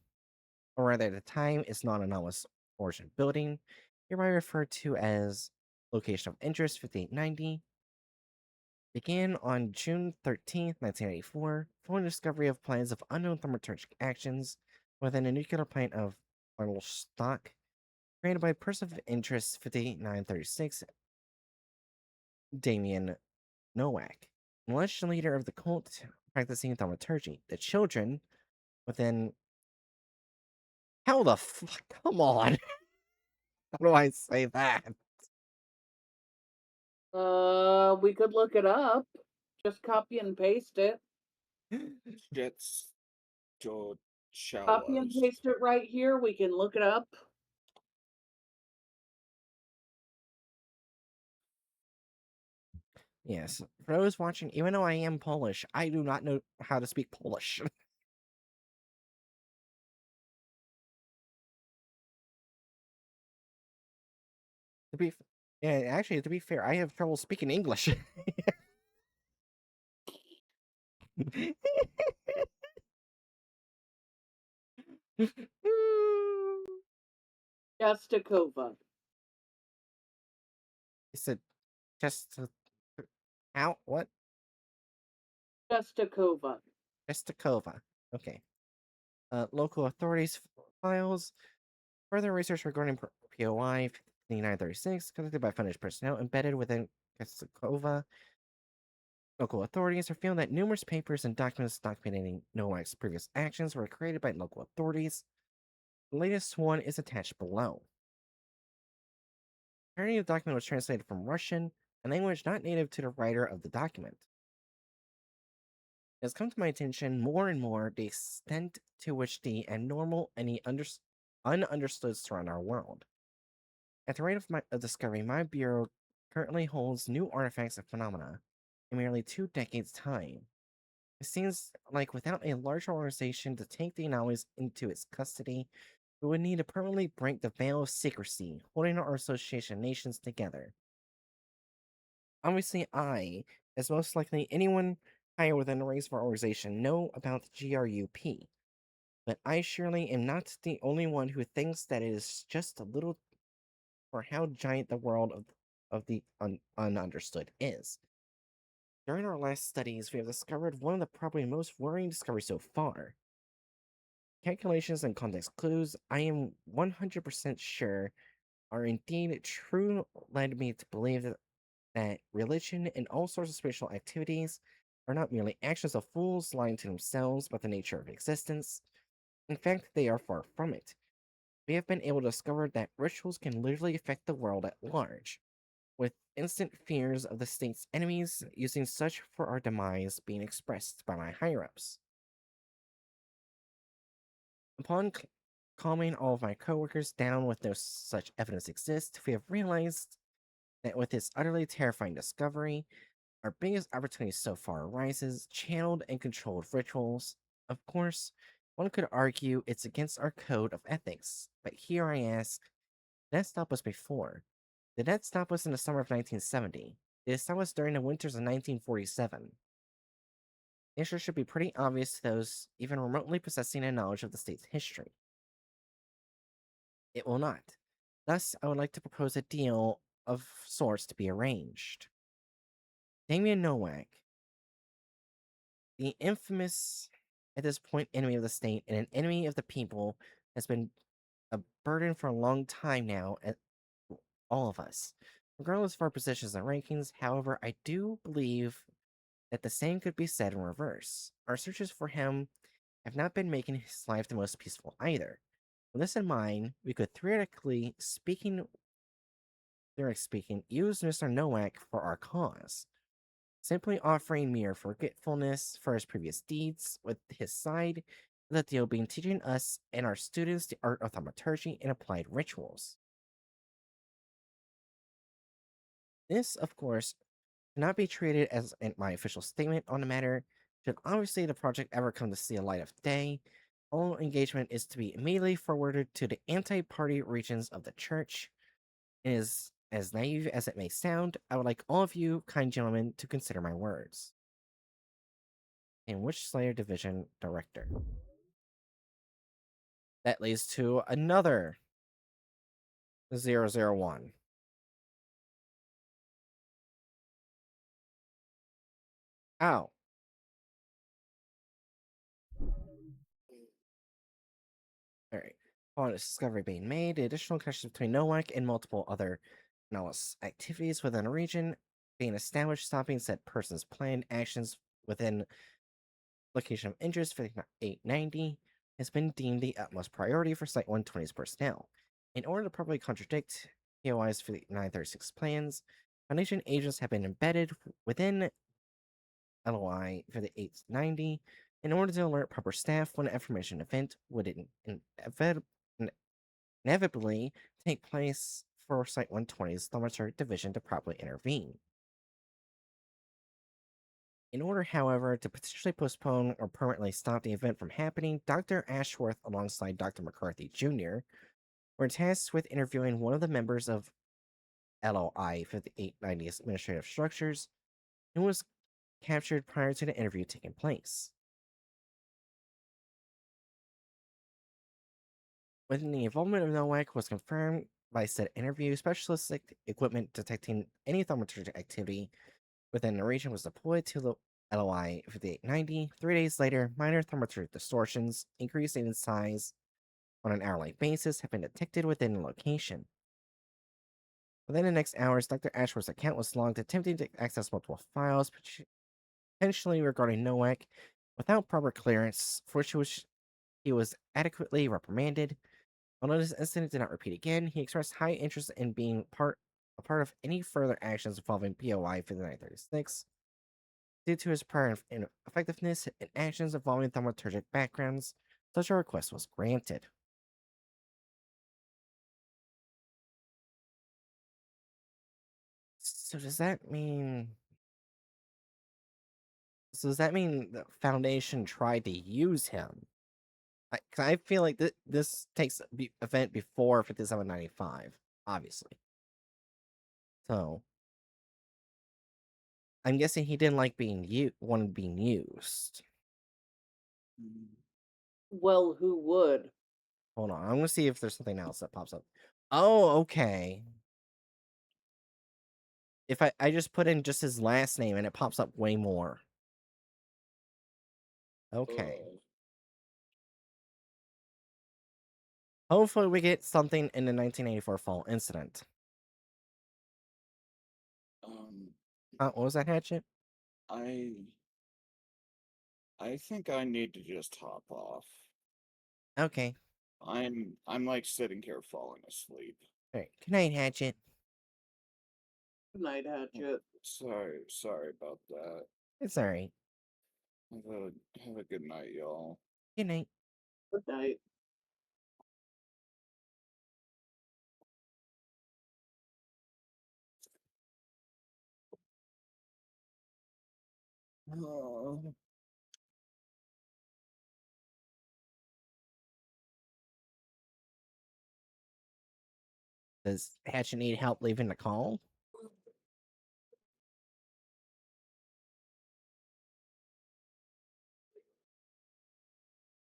or rather, at the time, is non-anomalous origin building, hereby referred to as location of interest 5890. Began on June 13th, 1984, following discovery of plans of unknown thaumaturgic actions within a nuclear plant of vital stock, created by person of interest 5936, Damien Nowak, an alleged leader of the cult practicing thaumaturgy. The children within. How the fuck? Come on. How do I say that? We could look it up. Just copy and paste it. Jets Copy and Georgiawas. paste it right here. We can look it up. Yes, for those watching, even though I am Polish, I do not know how to speak Polish. To be, yeah, actually, to be fair, I have trouble speaking English. Jastakova. He said, just how? What? Jastakova. Pestakova. Okay. Local authorities files. Further research regarding POI 5936 conducted by Foundation personnel embedded within Pestakova. Local authorities have found that numerous papers and documents documenting NOAC's previous actions were created by local authorities. The latest one is attached below. Apparently, the document was translated from Russian, a language not native to the writer of the document. It has come to my attention more and more the extent to which the abnormal and the ununderstood surround our world. At the rate of discovery, my bureau currently holds new artifacts and phenomena in merely 2 decades' time. It seems like without a larger organization to take the anomalies into its custody, we would need to permanently break the veil of secrecy holding our association nations together. Obviously, I, as most likely anyone higher within the ranks of our organization, know about the GRUP, but I surely am not the only one who thinks that it is just a little for how giant the world of the ununderstood is. During our last studies, we have discovered one of the probably most worrying discoveries so far. Calculations and context clues, I am 100% sure, are indeed true, led me to believe that religion and all sorts of spiritual activities are not merely actions of fools lying to themselves about the nature of existence. In fact, they are far from it. We have been able to discover that rituals can literally affect the world at large, with instant fears of the state's enemies using such for our demise being expressed by my higher ups. Upon calming all of my coworkers down with no such evidence exists, we have realized that with this utterly terrifying discovery, our biggest opportunity so far arises channeled and controlled rituals. Of course, one could argue it's against our code of ethics, but here I ask, did that stop us before? Did that stop us in the summer of 1970? Did it stop us during the winters of 1947? The answer should be pretty obvious to those even remotely possessing a knowledge of the state's history. It will not. Thus, I would like to propose a deal of sorts to be arranged. Damien Nowak, the infamous, at this point, enemy of the state and an enemy of the people, has been a burden for a long time now at all of us. Regardless of our positions and rankings, however, I do believe that the same could be said in reverse. Our searches for him have not been making his life the most peaceful either. With this in mind, we could theoretically speaking, use Mr. Nowak for our cause. Simply offering mere forgetfulness for his previous deeds with his side, the deal being teaching us and our students the art of thaumaturgy and applied rituals. This, of course, cannot be treated as my official statement on the matter. Should obviously the project ever come to see a light of day, all engagement is to be immediately forwarded to the anti-party regions of the church. It is as naive as it may sound, I would like all of you, kind gentlemen, to consider my words. And Witch Slayer Division Director. That leads to another 001. Ow. Alright. Upon its discovery being made, the additional connections between Nowak and multiple other anomalous activities within a region being established, stopping said person's planned actions within location of interest 5890 has been deemed the utmost priority for Site 120's personnel. In order to properly contradict POI's 5936 plans, Foundation agents have been embedded within LOI 5890 in order to alert proper staff when an information event would inevitably take place for Site 120's Thaumaturg Division to properly intervene. In order, however, to potentially postpone or permanently stop the event from happening, Dr. Ashworth, alongside Dr. McCarthy Jr., were tasked with interviewing one of the members of LOI 5890's administrative structures and was captured prior to the interview taking place. When the involvement of NOAC was confirmed by said interview, specialist equipment detecting any thaumaturgic activity within the region was deployed to the LOI 5890. 3 days later, minor thaumaturgic distortions, increasing in size on an hourly basis, have been detected within the location. Within the next hours, Dr. Ashworth's account was logged attempting to access multiple files, potentially regarding NOAC, without proper clearance, for which he was adequately reprimanded. Although this incident did not repeat again, he expressed high interest in being a part of any further actions involving POI 5936. Due to his prior effectiveness in actions involving thaumaturgic backgrounds, such a request was granted. So does that mean? So does that mean the Foundation tried to use him? 'Cause I feel like this takes event before 5795, obviously. So I'm guessing he didn't like being used. Well, who would? Hold on, I'm gonna see if there's something else that pops up. Oh, okay. If I just put in just his last name and it pops up way more. Okay. Uh, Hopefully we get something in the 1984 fall incident. um, What was that, Hatchet? I I think I need to just hop off. Okay. I'm like sitting here falling asleep. Alright. Good night, Hatchet. Good night, Hatchet. Sorry about that. It's alright. Have a good night, y'all. Good night. Good night. Oh. Does Hatchet need help leaving the call?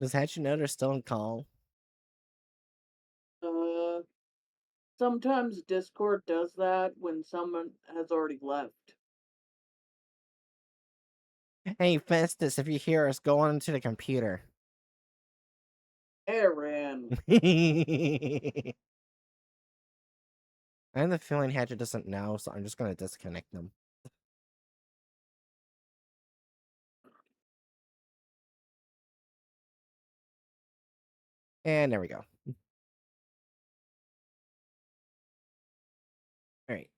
Does Hatchet know they're still in call? Uh, Sometimes Discord does that when someone has already left. Hey, Festus, if you hear us, go on to the computer. Aaron. I have the feeling Hatchet doesn't know, so I'm just gonna disconnect them. And there we go. Alright.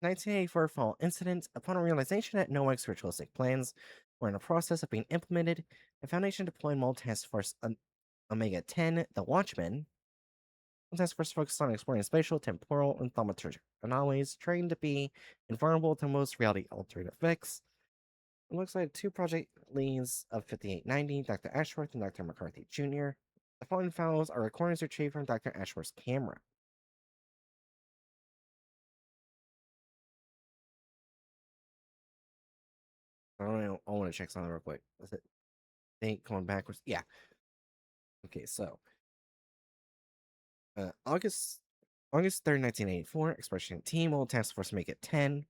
1984 fall incident. Upon a realization that NOAC's ritualistic plans were in the process of being implemented, the Foundation deployed Mole Task Force Omega 10, the Watchmen. Mole Task Force focused on exploring spatial, temporal, and thaumaturgic anomalies, trained to be invulnerable to most reality-altering effects. It looks like two project leads of 5890, Dr. Ashworth and Dr. McCarthy Jr. The following files are recordings retrieved from Dr. Ashworth's camera. I don't know. I want to check something real quick. Is it think going backwards? Yeah. Okay, so August 3rd, 1984, Expression Team, Old Task Force Make It 10.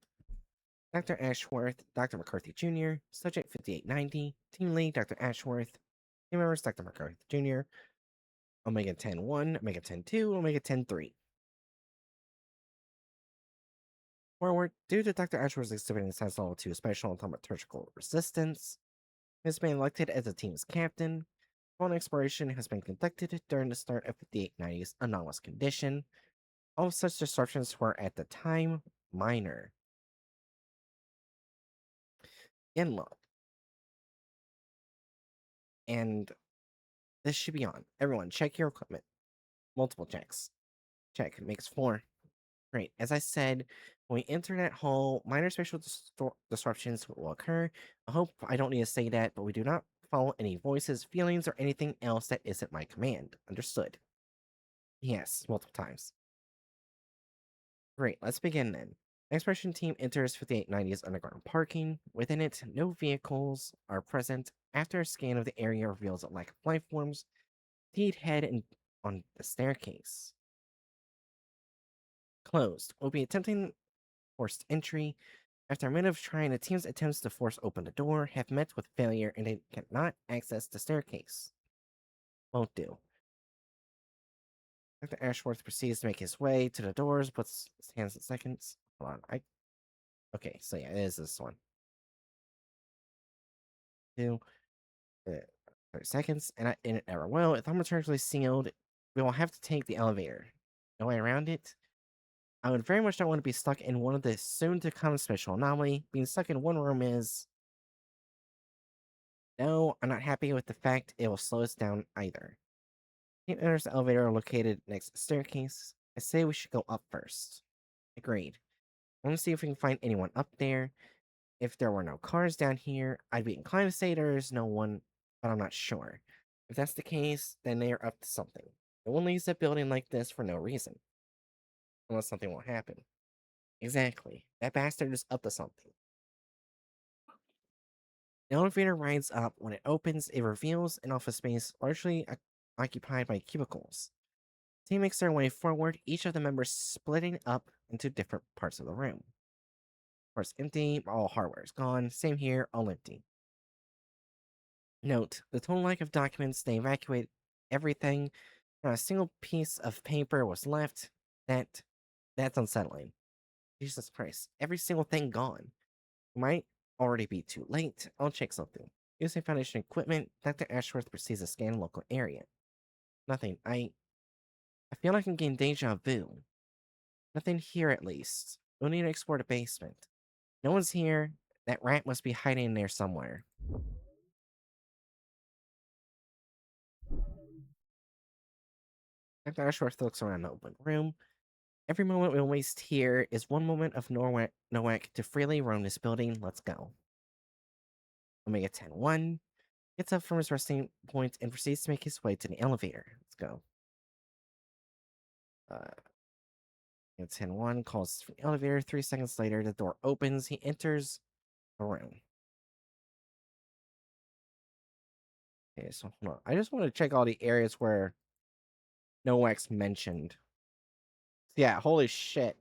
Dr. Ashworth, Dr. McCarthy Jr., Subject 5890, Team Lead, Dr. Ashworth, Team members, Dr. McCarthy Jr., Omega 10-1, Omega 10-2, Omega 10-3. Forward, due to Dr. Ashworth's exhibiting Science Level 2 Special and Thaumaturgical Resistance, he has been elected as the team's captain. Phone exploration has been conducted during the start of 5890's anomalous condition. All such disruptions were at the time minor. In log. And this should be on. Everyone, check your equipment. Multiple checks. Check. Makes 4. Great. As I said, When we enter that hall, minor spatial disruptions will occur. I hope I don't need to say that, but we do not follow any voices, feelings, or anything else that isn't my command. Understood? Yes, multiple times. Great, let's begin then. Exploration team enters 5890's underground parking. Within it, no vehicles are present. After a scan of the area reveals a lack of life forms, Teed head on the staircase. Closed. We'll be attempting forced entry. After a minute of trying, the team's attempts to force open the door have met with failure and they cannot access the staircase. Won't do. Dr. Ashworth proceeds to make his way to the doors, puts his hands in seconds. Hold on. Okay, so yeah, it is this one. 2, 30 seconds, and in an error. Well, if I'm eternally sealed, we will have to take the elevator. No way around it. I would very much not want to be stuck in one of the soon-to-come special anomaly. Being stuck in one room is... No, I'm not happy with the fact it will slow us down either. Team enters the elevator located next to the staircase. I say we should go up first. Agreed. I want to see if we can find anyone up there. If there were no cars down here, I'd be inclined to say there is no one, but I'm not sure. If that's the case, then they are up to something. No one leaves a building like this for no reason. Unless something will happen. Exactly. That bastard is up to something. The elevator rides up. When it opens, it reveals an office space largely occupied by cubicles. Team makes their way forward, each of the members splitting up into different parts of the room. First empty, all hardware is gone. Same here, all empty. Note, the total lack of documents, they evacuate everything. Not a single piece of paper was left. That's unsettling. Jesus Christ, every single thing gone. Might already be too late. I'll check something. Using Foundation equipment, Dr. Ashworth proceeds to scan local area. Nothing. I feel like I'm getting deja vu. Nothing here at least. We'll need to explore the basement. No one's here. That rat must be hiding in there somewhere. Dr. Ashworth looks around the open room. Every moment we waste here is one moment of Nowak to freely roam this building. Let's go. Omega 10-1 gets up from his resting point and proceeds to make his way to the elevator. Let's go. 10-1 calls for the elevator. 3 seconds later, the door opens. He enters the room. Okay, so hold on. I just want to check all the areas where Nowak's mentioned. Yeah, holy shit.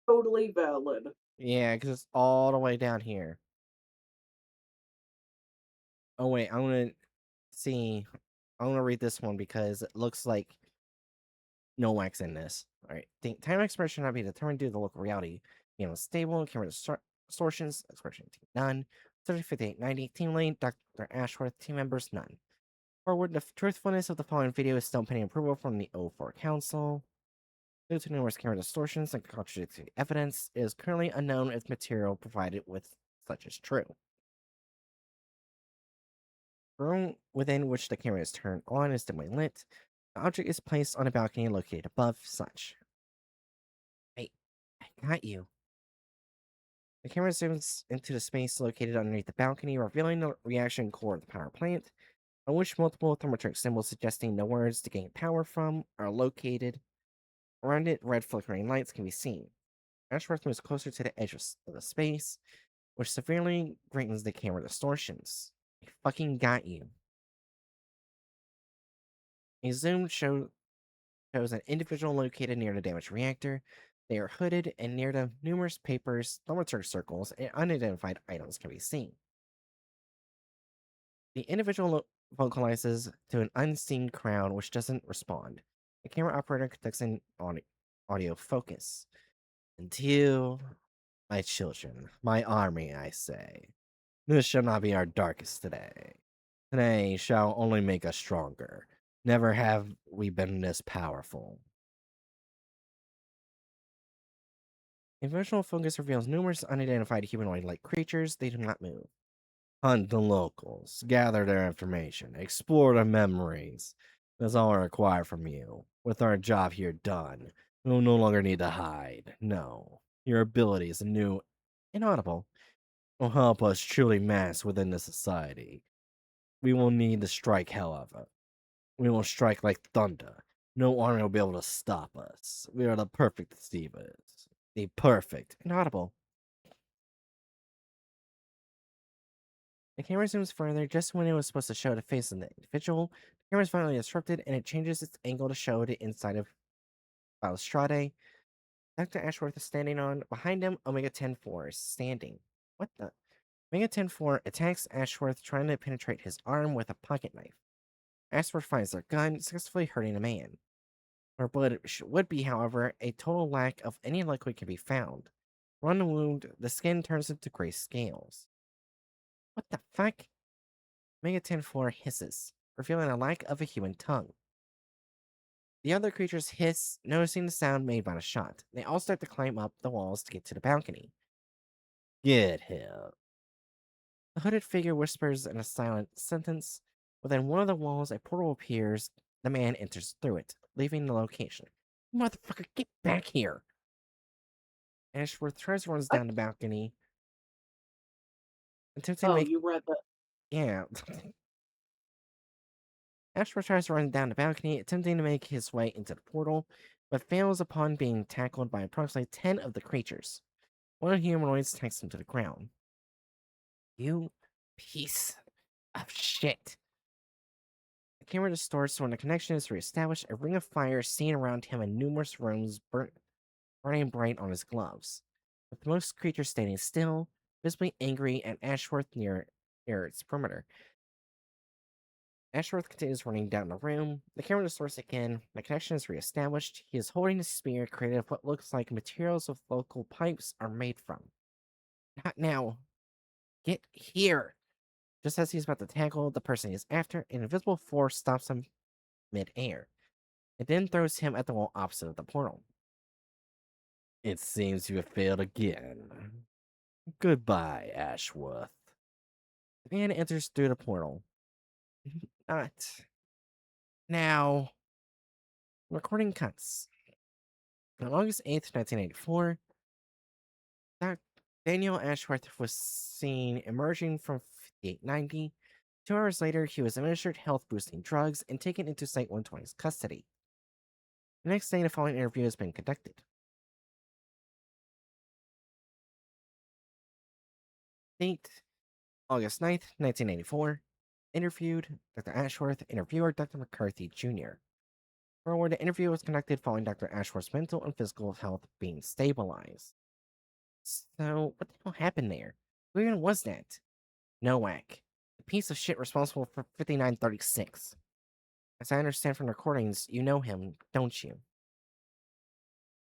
Totally valid. Yeah, because it's all the way down here. Oh, wait, I'm going to see. I'm going to read this one because it looks like Nowak's in this. All right. Time expression not be determined due to the local reality. Being unstable, camera distortions, expression team none. 305890, team lane, Dr. Ashworth, team members none. Forward, the truthfulness of the following video is still pending approval from the O4 Council. Due to numerous camera distortions and contradictory evidence, it is currently unknown if material provided with such is true. The room within which the camera is turned on is dimly lit. The object is placed on a balcony located above such. I got you. The camera zooms into the space located underneath the balcony, revealing the reaction core of the power plant, on which multiple thermoelectric symbols suggesting the words to gain power from are located. Around it, red flickering lights can be seen. Ashworth moves closer to the edge of the space, which severely greatens the camera distortions. I fucking got you. A zoom shows an individual located near the damaged reactor. They are hooded, and near them, numerous papers, thermometer circles, and unidentified items can be seen. The individual vocalizes to an unseen crowd which doesn't respond. The camera operator conducts an audio focus. Until my children, my army, I say, this shall not be our darkest today. Today shall only make us stronger. Never have we been this powerful. A visual focus reveals numerous unidentified humanoid-like creatures. They do not move. Hunt the locals, gather their information, explore their memories. That's all I require from you. With our job here done, we will no longer need to hide. No. Your abilities, new inaudible, will help us truly mass within the society. We will need to strike, however. We will strike like thunder. No army will be able to stop us. We are the perfect deceivers. The perfect inaudible. The camera zooms further just when it was supposed to show the face of the individual. The camera is finally disrupted and it changes its angle to show the inside of Balustrade. Dr. Ashworth is standing on. Behind him, Omega 10-4 is standing. What the? Omega 10-4 attacks Ashworth, trying to penetrate his arm with a pocket knife. Ashworth finds their gun, successfully hurting a man. Her blood would be, however, a total lack of any liquid can be found. From the wound, the skin turns into gray scales. What the fuck? Omega 10-4 hisses, revealing a lack of a human tongue. The other creatures hiss, noticing the sound made by the shot. They all start to climb up the walls to get to the balcony. Get him. The hooded figure whispers in a silent sentence. Within one of the walls, a portal appears. The man enters through it, leaving the location. Motherfucker, get back here! Ashworth tries to runs What? down the balcony, attempting to Oh, make you read that. yeah. Ashworth tries to run down the balcony, attempting to make his way into the portal, but fails upon being tackled by approximately 10 of the creatures. One of the humanoids takes him to the ground. You piece of shit. The camera distorts when the connection is reestablished. A ring of fire is seen around him and numerous rooms burning bright on his gloves. With most creatures standing still, visibly angry at Ashworth near its perimeter. Ashworth continues running down the room. The camera distorts again. The connection is reestablished. He is holding a spear created of what looks like materials with local pipes are made from. Not now. Get here. Just as he's about to tackle the person he is after, an invisible force stops him mid-air. It then throws him at the wall opposite of the portal. It seems you have failed again. Goodbye, Ashworth. The man enters through the portal. Not now. Recording cuts. On August 8th, 1984, Daniel Ashworth was seen emerging from 5890. 2 hours later, he was administered health boosting drugs and taken into Site 120's custody. The next day, the following interview has been conducted. Date August 9th, 1984. Interviewed Dr. Ashworth, interviewer Dr. McCarthy Jr. Forward, the interview was conducted following Dr. Ashworth's mental and physical health being stabilized. So, what the hell happened there? Who even was that? Nowak, the piece of shit responsible for 5936. As I understand from recordings, you know him, don't you?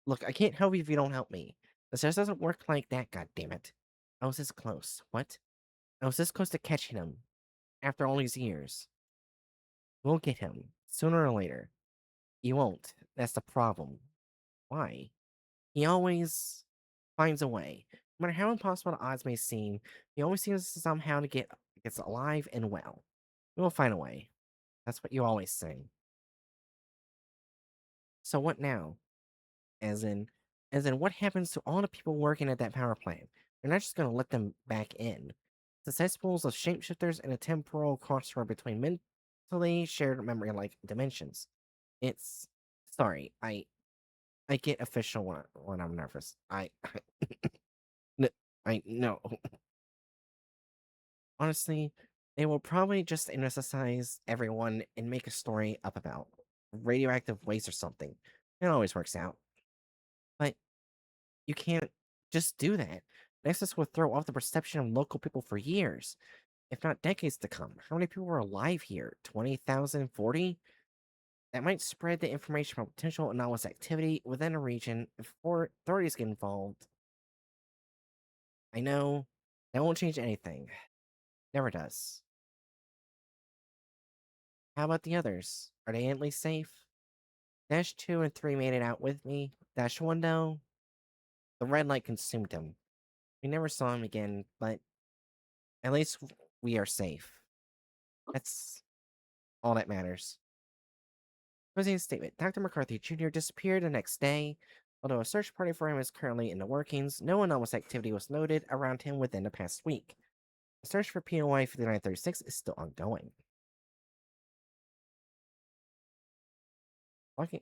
Look, I can't help you if you don't help me. This just doesn't work like that, goddammit. I was this close. What? I was this close to catching him. After all these years. We'll get him. Sooner or later. You won't. That's the problem. Why? He always finds a way. No matter how impossible the odds may seem, he always seems to somehow to gets alive and well. We'll find a way. That's what you always say. So what now? As in, as in, what happens to all the people working at that power plant? They're not just going to let them back in. The cesspools of shapeshifters and a temporal crossroad between mentally shared memory-like dimensions. It's sorry, I get official when I'm nervous. I know. Honestly, they will probably just anesthetize everyone and make a story up about radioactive waste or something. It always works out. But you can't just do that. Nexus will throw off the perception of local people for years, if not decades to come. How many people are alive here? 20,000? 40? That might spread the information about potential anomalous activity within a region before authorities get involved. I know that won't change anything. Never does. How about the others? Are they at least safe? Dash 2 and 3 made it out with me. Dash 1, though, the red light consumed him. We never saw him again, but at least we are safe. That's all that matters. Closing statement. Dr. McCarthy Jr. disappeared the next day. Although a search party for him is currently in the workings, no anomalous activity was noted around him within the past week. The search for POI 5936 is still ongoing. Okay.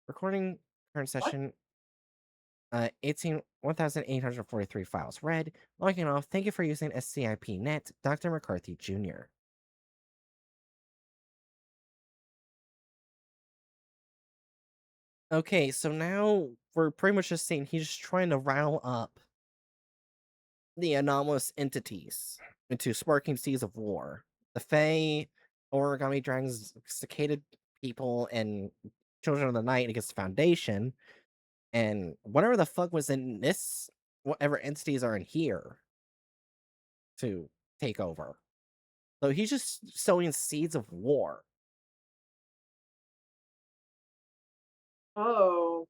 Recording current What? session 1843 files read. Logging off. Thank you for using SCIP net, Dr. McCarthy Jr. Okay, so now we're pretty much just saying he's just trying to rile up the anomalous entities into sparking seas of war. The Fae, origami dragons, cicada people, and children of the night against the Foundation, and whatever the fuck was in this, whatever entities are in here to take over. So he's just sowing seeds of war. Oh.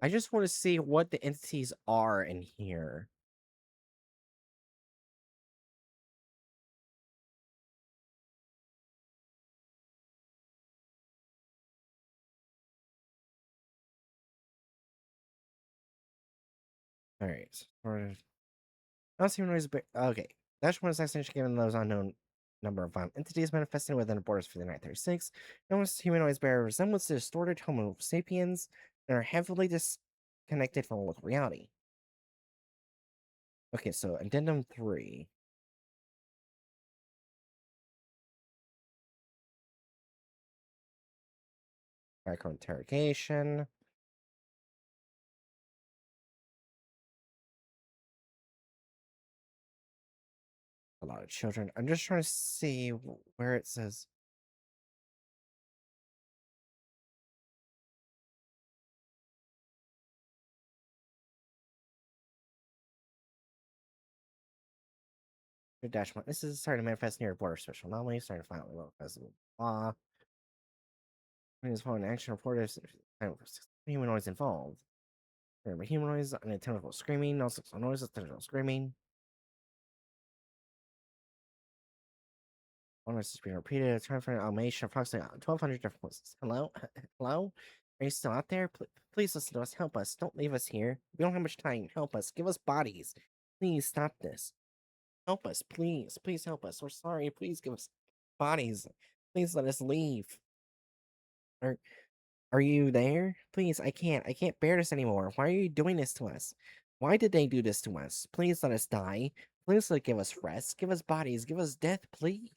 I just want to see what the entities are in here. All right. Not seeing noise, but okay. Dash one assassination given those unknown number of violent entities manifesting within the borders for the 936. Almost humanoids bear a resemblance to distorted Homo sapiens and are heavily disconnected from local reality. Okay, so addendum 3. Micro interrogation. A lot of children. I'm just trying to see where it says. Dash one. This is starting to manifest near a border special anomaly, starting to finally manifest law. Is following action reported humanoids involved. Remember humanoids, unintentional screaming, no sexual noises, intentional screaming. One is being repeated. Time for an automation approximately 1,200 different places. Hello? Hello? Are you still out there? Please listen to us. Help us. Don't leave us here. We don't have much time. Help us. Give us bodies. Please stop this. Help us. Please. Please help us. We're sorry. Please give us bodies. Please let us leave. Are, are you there? Please, I can't. I can't bear this anymore. Why are you doing this to us? Why did they do this to us? Please let us die. Please give us rest. Give us bodies. Give us death, please.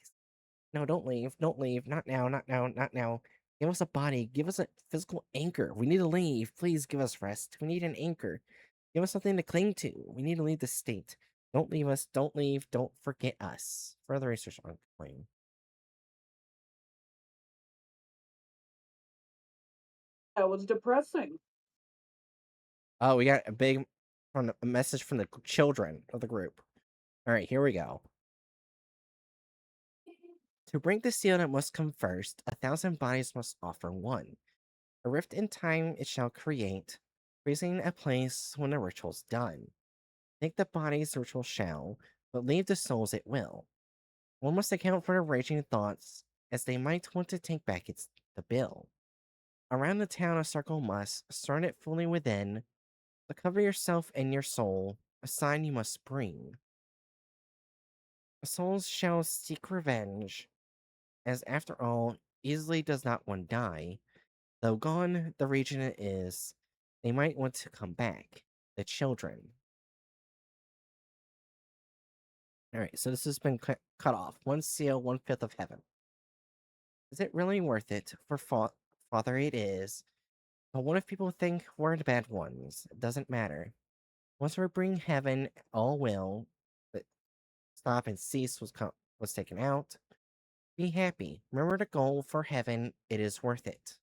No, don't leave. Don't leave. Not now. Not now. Not now. Give us a body. Give us a physical anchor. We need to leave. Please give us rest. We need an anchor. Give us something to cling to. We need to leave the state. Don't leave us. Don't leave. Don't forget us. Further research ongoing. That was depressing. Oh, we got a message from the children of the group. All right, here we go. To break the seal that must come first, 1,000 bodies must offer one. A rift in time it shall create, freezing a place when the ritual's done. Take the bodies the ritual shall, but leave the souls it will. One must account for the raging thoughts, as they might want to take back the bill. Around the town a circle must, start it fully within, but cover yourself and your soul, a sign you must bring. The souls shall seek revenge, as after all, easily does not one die. Though gone the region it is, they might want to come back. The children. Alright, so this has been cut off. One seal, 1/5 of heaven. Is it really worth it? For Father, it is. But what if people think we're the bad ones? It doesn't matter. Once we bring heaven, all will. But stop and cease was taken out. Be happy. Remember the goal for heaven. It is worth it.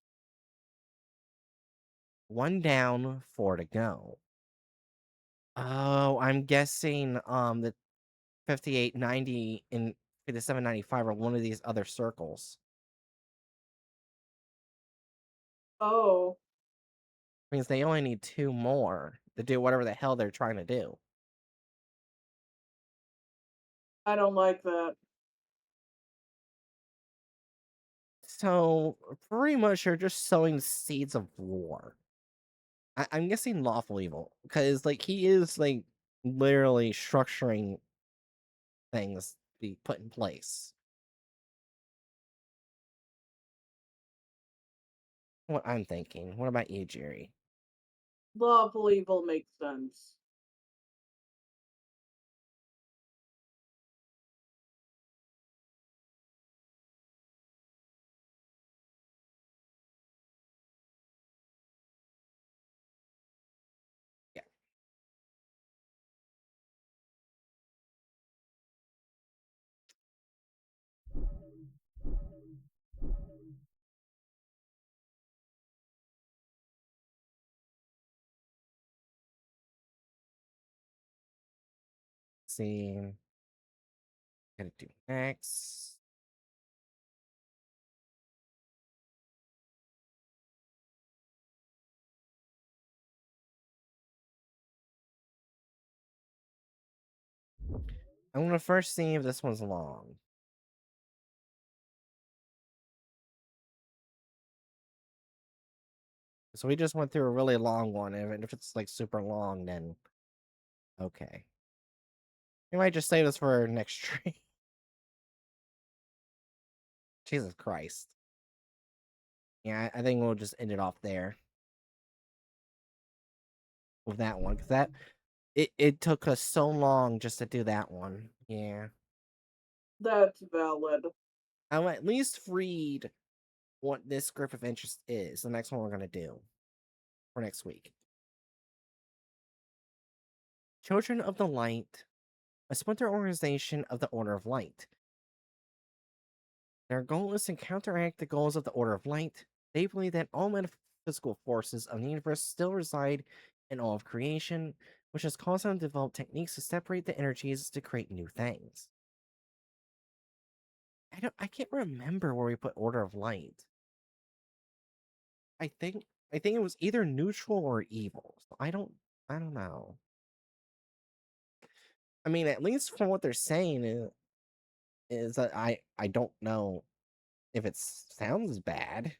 One down, 4 to go. Oh, I'm guessing the 5890 and 5795 are one of these other circles. Oh. Means they only need 2 more to do whatever the hell they're trying to do. I don't like that. So, pretty much they're just sowing seeds of war. I'm guessing lawful evil, because, like, he is, like, literally structuring things to be put in place. What I'm thinking. What about you, Jerry? Lawful evil makes sense. Yeah. See. Gonna do next. I'm gonna first see if this one's long. So we just went through a really long one, and if it's like super long, then okay. We might just save this for our next stream. Jesus Christ. Yeah, I think we'll just end it off there with that one, because it took us so long just to do that one. Yeah. That's valid. I'll at least read what this group of interest is, the next one we're gonna do for next week. Children of the Light, a splinter organization of the Order of Light. Their goal is to counteract the goals of the Order of Light. They believe that all metaphysical forces of the universe still reside in all of creation, which has caused them to develop techniques to separate the energies to create new things. I can't remember where we put Order of Light. I think it was either neutral or evil. So I don't know. I mean, at least from what they're saying is that I don't know if it sounds bad.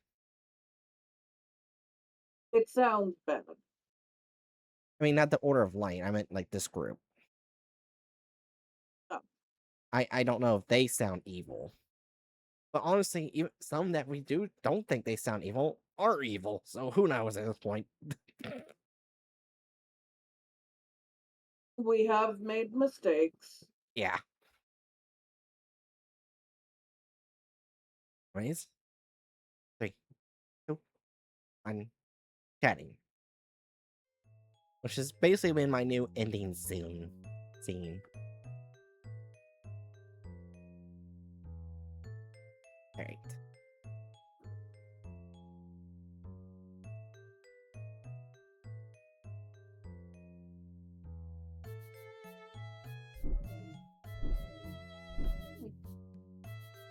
It sounds bad. I mean, not the Order of Light. I meant like this group. Oh. I don't know if they sound evil. But honestly, even some that we don't think they sound evil are evil. So who knows at this point? We have made mistakes. Yeah. Anyways, 3, 2, 1, chatting. Which has basically been my new ending scene. Alright.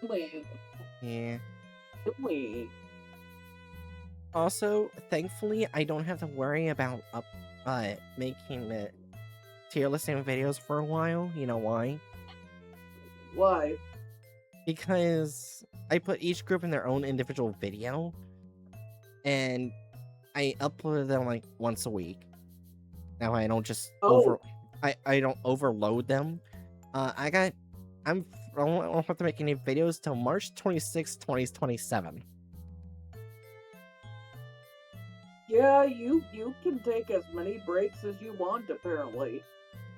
Wait, Yeah. wait. Also, thankfully, I don't have to worry about making the tier listing videos for a while. You know why? Why? Because I put each group in their own individual video, and I upload them like once a week. Now I don't just Oh, I don't overload them. I won't have to make any videos till March 26th, 2027. yeah, you can take as many breaks as you want, apparently.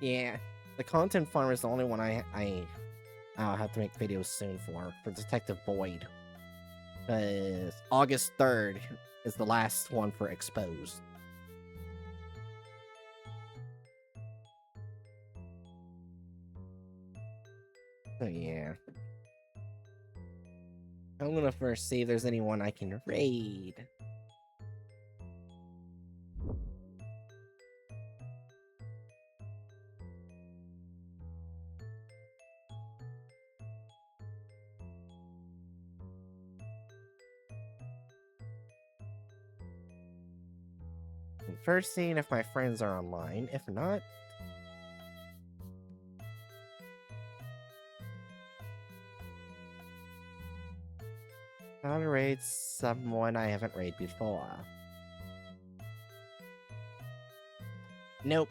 Yeah, the content farm is the only one I'll have to make videos soon for Detective Boyd. Because August 3rd is the last one for Exposed. So yeah. I'm gonna first see if there's anyone I can raid. First seeing if my friends are online. If not, how to raid someone I haven't raided before. Nope.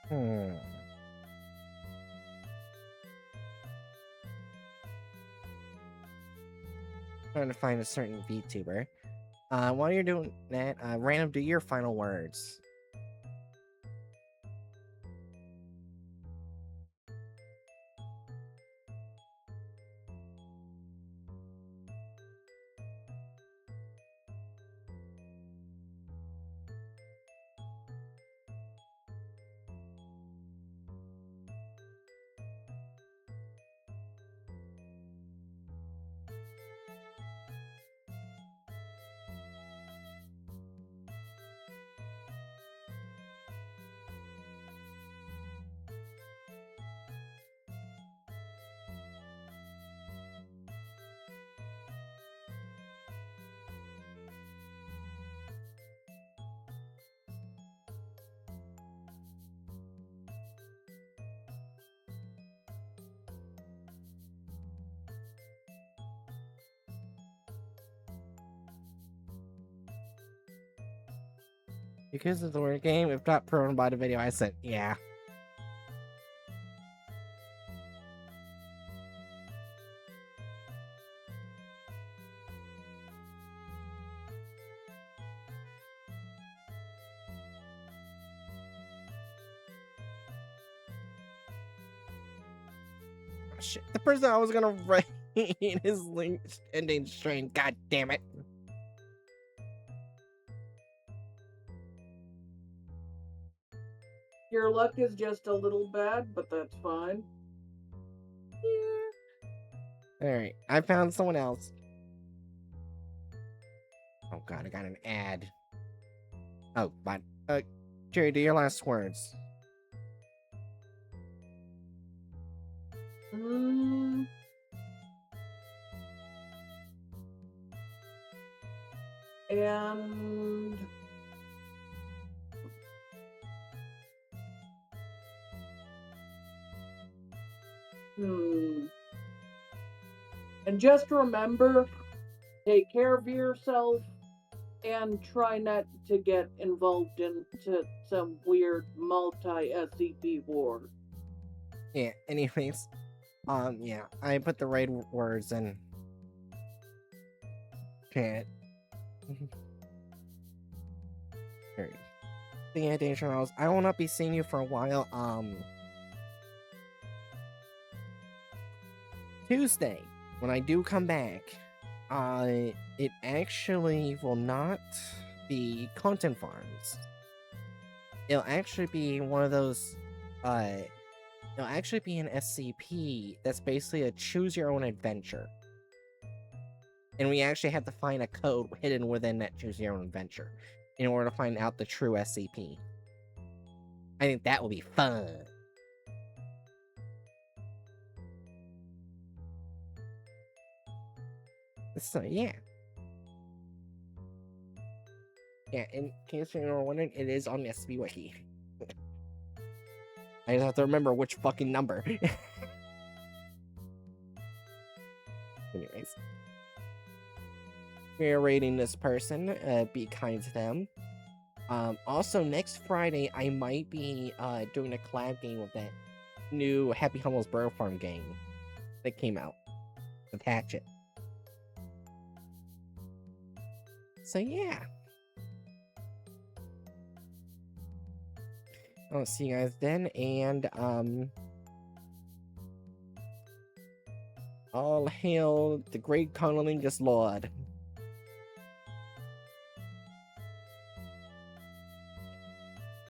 Hmm. Trying to find a certain VTuber. While you're doing that, random, do your final words. Because of the word game, if not proven by the video, I said, yeah. Shit, the person I was gonna write is linked ending strain. God damn it. Your luck is just a little bad, but that's fine. Alright, I found someone else. Oh god, I got an ad. Oh, but Jerry, do your last words. Mm. And and just remember, take care of yourself and try not to get involved into some weird multi-SCP war. Yeah, anyways. Yeah, I put the right words in chat. Alright. So yeah, Danger Charles, I will not be seeing you for a while. Tuesday, when I do come back, it actually will not be content farms. It'll actually be one of those, it'll actually be an SCP that's basically a choose your own adventure. And we actually have to find a code hidden within that choose your own adventure in order to find out the true SCP. I think that will be fun. So yeah. Yeah, in case you were wondering, it is on the SCP Wiki. I just have to remember which fucking number. Anyways. We are rating this person, be kind to them. Also, next Friday, I might be doing a collab game with that new Happy Hummels Burrow Farm game that came out with Hatchet. So yeah. I'll see you guys then, and all hail the great Conolingus Lord.